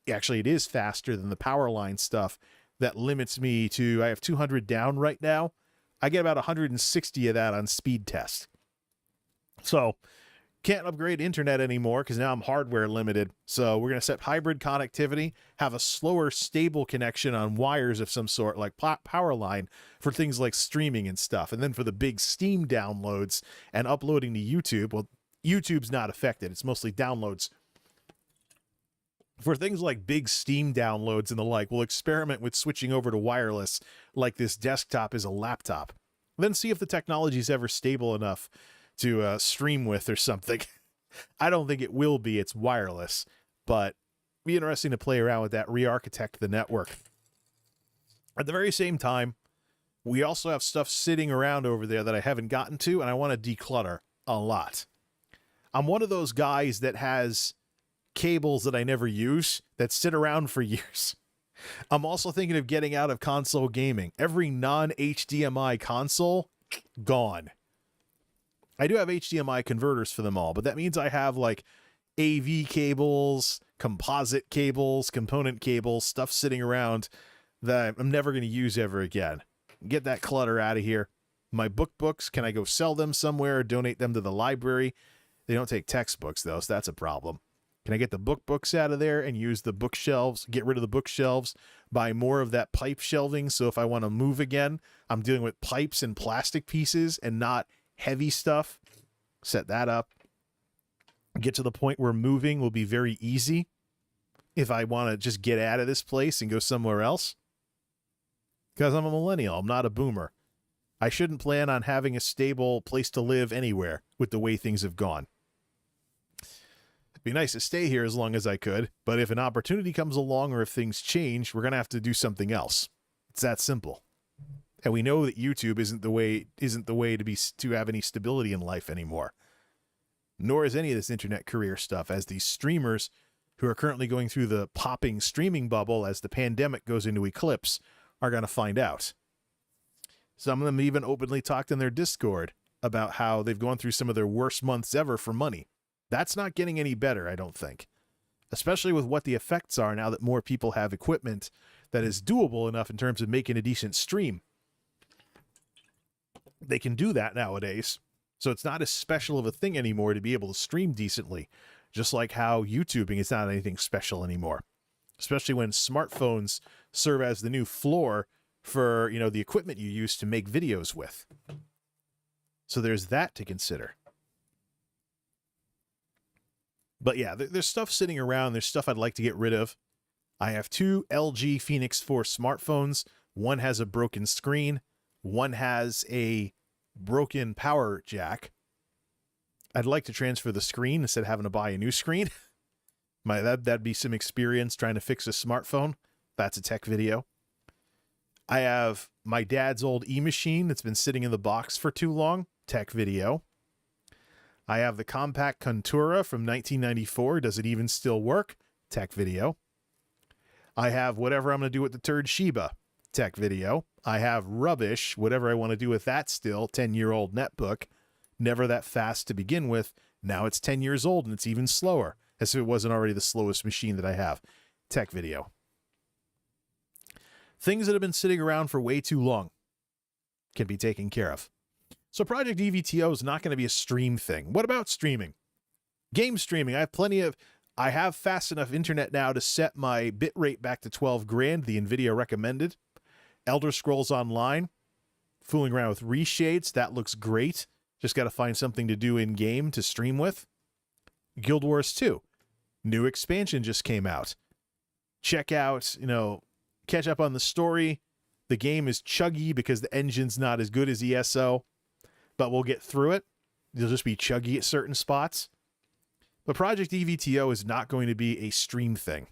actually it is faster than the power line stuff. That limits me to, I have 200 down right now. I get about 160 of that on speed test. So can't upgrade internet anymore because now I'm hardware limited. So we're going to set hybrid connectivity, have a slower, stable connection on wires of some sort, like power line, for things like streaming and stuff. And then for the big Steam downloads and uploading to YouTube, well, YouTube's not affected. It's mostly downloads. For things like big Steam downloads and the like, we'll experiment with switching over to wireless like this desktop is a laptop. Then see if the technology is ever stable enough to stream with or something. I don't think it will be. It's wireless, but it'll be interesting to play around with that, re-architect the network. At the very same time, we also have stuff sitting around over there that I haven't gotten to, and I want to declutter a lot. I'm one of those guys that has cables that I never use that sit around for years. I'm also thinking of getting out of console gaming. Every non-HDMI console, gone. I do have HDMI converters for them all, but that means I have like AV cables, composite cables, component cables, stuff sitting around that I'm never going to use ever again. Get that clutter out of here. My books, can I go sell them somewhere or donate them to the library? They don't take textbooks though, so that's a problem. Can I get the books out of there and use the bookshelves, get rid of the bookshelves, buy more of that pipe shelving, so if I want to move again, I'm dealing with pipes and plastic pieces and not heavy stuff. Set that up. Get to the point where moving will be very easy if I want to just get out of this place and go somewhere else. Because I'm a millennial, I'm not a boomer. I shouldn't plan on having a stable place to live anywhere with the way things have gone. Be nice to stay here as long as I could, but if an opportunity comes along or if things change, we're going to have to do something else. It's that simple. And we know that YouTube isn't the way to have any stability in life anymore. Nor is any of this internet career stuff, as these streamers who are currently going through the popping streaming bubble as the pandemic goes into eclipse are going to find out. Some of them even openly talked in their Discord about how they've gone through some of their worst months ever for money. That's not getting any better, I don't think. Especially with what the effects are now that more people have equipment that is doable enough in terms of making a decent stream. They can do that nowadays. So it's not as special of a thing anymore to be able to stream decently. Just like how YouTubing is not anything special anymore. Especially when smartphones serve as the new floor for, the equipment you use to make videos with. So there's that to consider. But yeah, there's stuff sitting around. There's stuff I'd like to get rid of. I have 2 LG Phoenix 4 smartphones. One has a broken screen. One has a broken power jack. I'd like to transfer the screen instead of having to buy a new screen. That'd be some experience trying to fix a smartphone. That's a tech video. I have my dad's old e-machine that's been sitting in the box for too long. Tech video. I have the compact Contura from 1994. Does it even still work? Tech video. I have whatever I'm going to do with the turd Shiba. Tech video. I have rubbish, whatever I want to do with that still. 10-year-old netbook. Never that fast to begin with. Now it's 10 years old and it's even slower. As if it wasn't already the slowest machine that I have. Tech video. Things that have been sitting around for way too long can be taken care of. So Project EVTO is not going to be a stream thing. What about streaming? Game streaming. I have fast enough internet now to set my bitrate back to 12 grand, the NVIDIA recommended. Elder Scrolls Online. Fooling around with reshades. That looks great. Just got to find something to do in game to stream with. Guild Wars 2. New expansion just came out. Check out, catch up on the story. The game is chuggy because the engine's not as good as ESO, but we'll get through it. It'll just be chuggy at certain spots. But Project EVTO is not going to be a stream thing.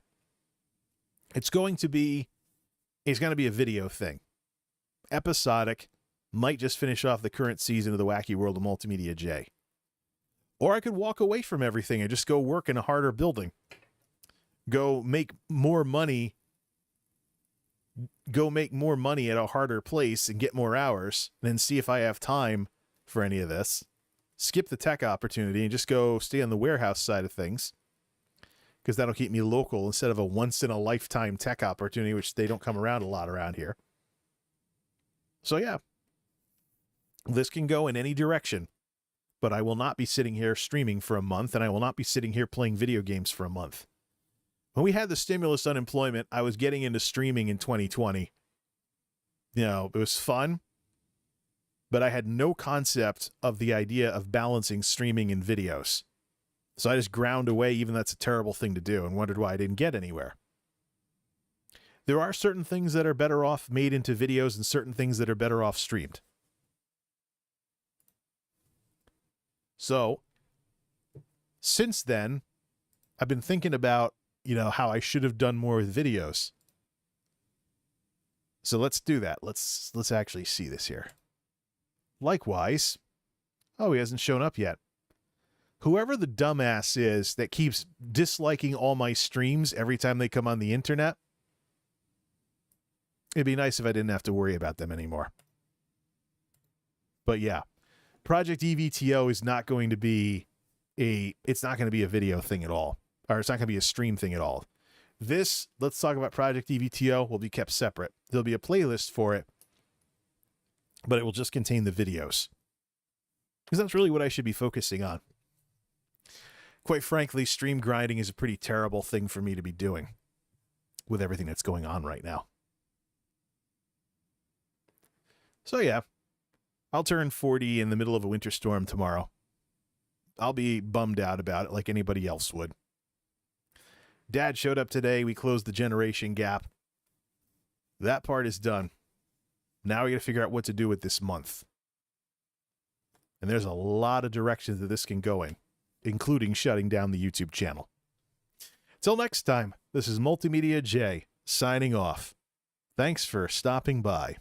It's going to be a video thing. Episodic. Might just finish off the current season of the wacky world of MultimediaJay. Or I could walk away from everything and just go work in a harder building. Go make more money at a harder place and get more hours, and then see if I have time for any of this. Skip the tech opportunity and just go stay on the warehouse side of things, because that'll keep me local instead of a once-in-a-lifetime tech opportunity, which they don't come around a lot around here. So yeah, this can go in any direction, but I will not be sitting here streaming for a month, and I will not be sitting here playing video games for a month. When we had the stimulus unemployment, I was getting into streaming in 2020. It was fun, but I had no concept of the idea of balancing streaming and videos. So I just ground away, even though that's a terrible thing to do, and wondered why I didn't get anywhere. There are certain things that are better off made into videos and certain things that are better off streamed. So, since then, I've been thinking about, how I should have done more with videos. So let's do that. Let's actually see this here. Likewise, oh, he hasn't shown up yet. Whoever the dumbass is that keeps disliking all my streams every time they come on the internet, it'd be nice if I didn't have to worry about them anymore. But yeah, Project EVTO is not going to be a video thing at all. Or it's not going to be a stream thing at all. Let's talk about Project EVTO, will be kept separate. There'll be a playlist for it, but it will just contain the videos. Because that's really what I should be focusing on. Quite frankly, stream grinding is a pretty terrible thing for me to be doing with everything that's going on right now. So yeah, I'll turn 40 in the middle of a winter storm tomorrow. I'll be bummed out about it like anybody else would. Dad showed up today. We closed the generation gap. That part is done. Now we got to figure out what to do with this month. And there's a lot of directions that this can go in. including shutting down the YouTube channel. Till next time, this is MultimediaJay signing off. Thanks for stopping by.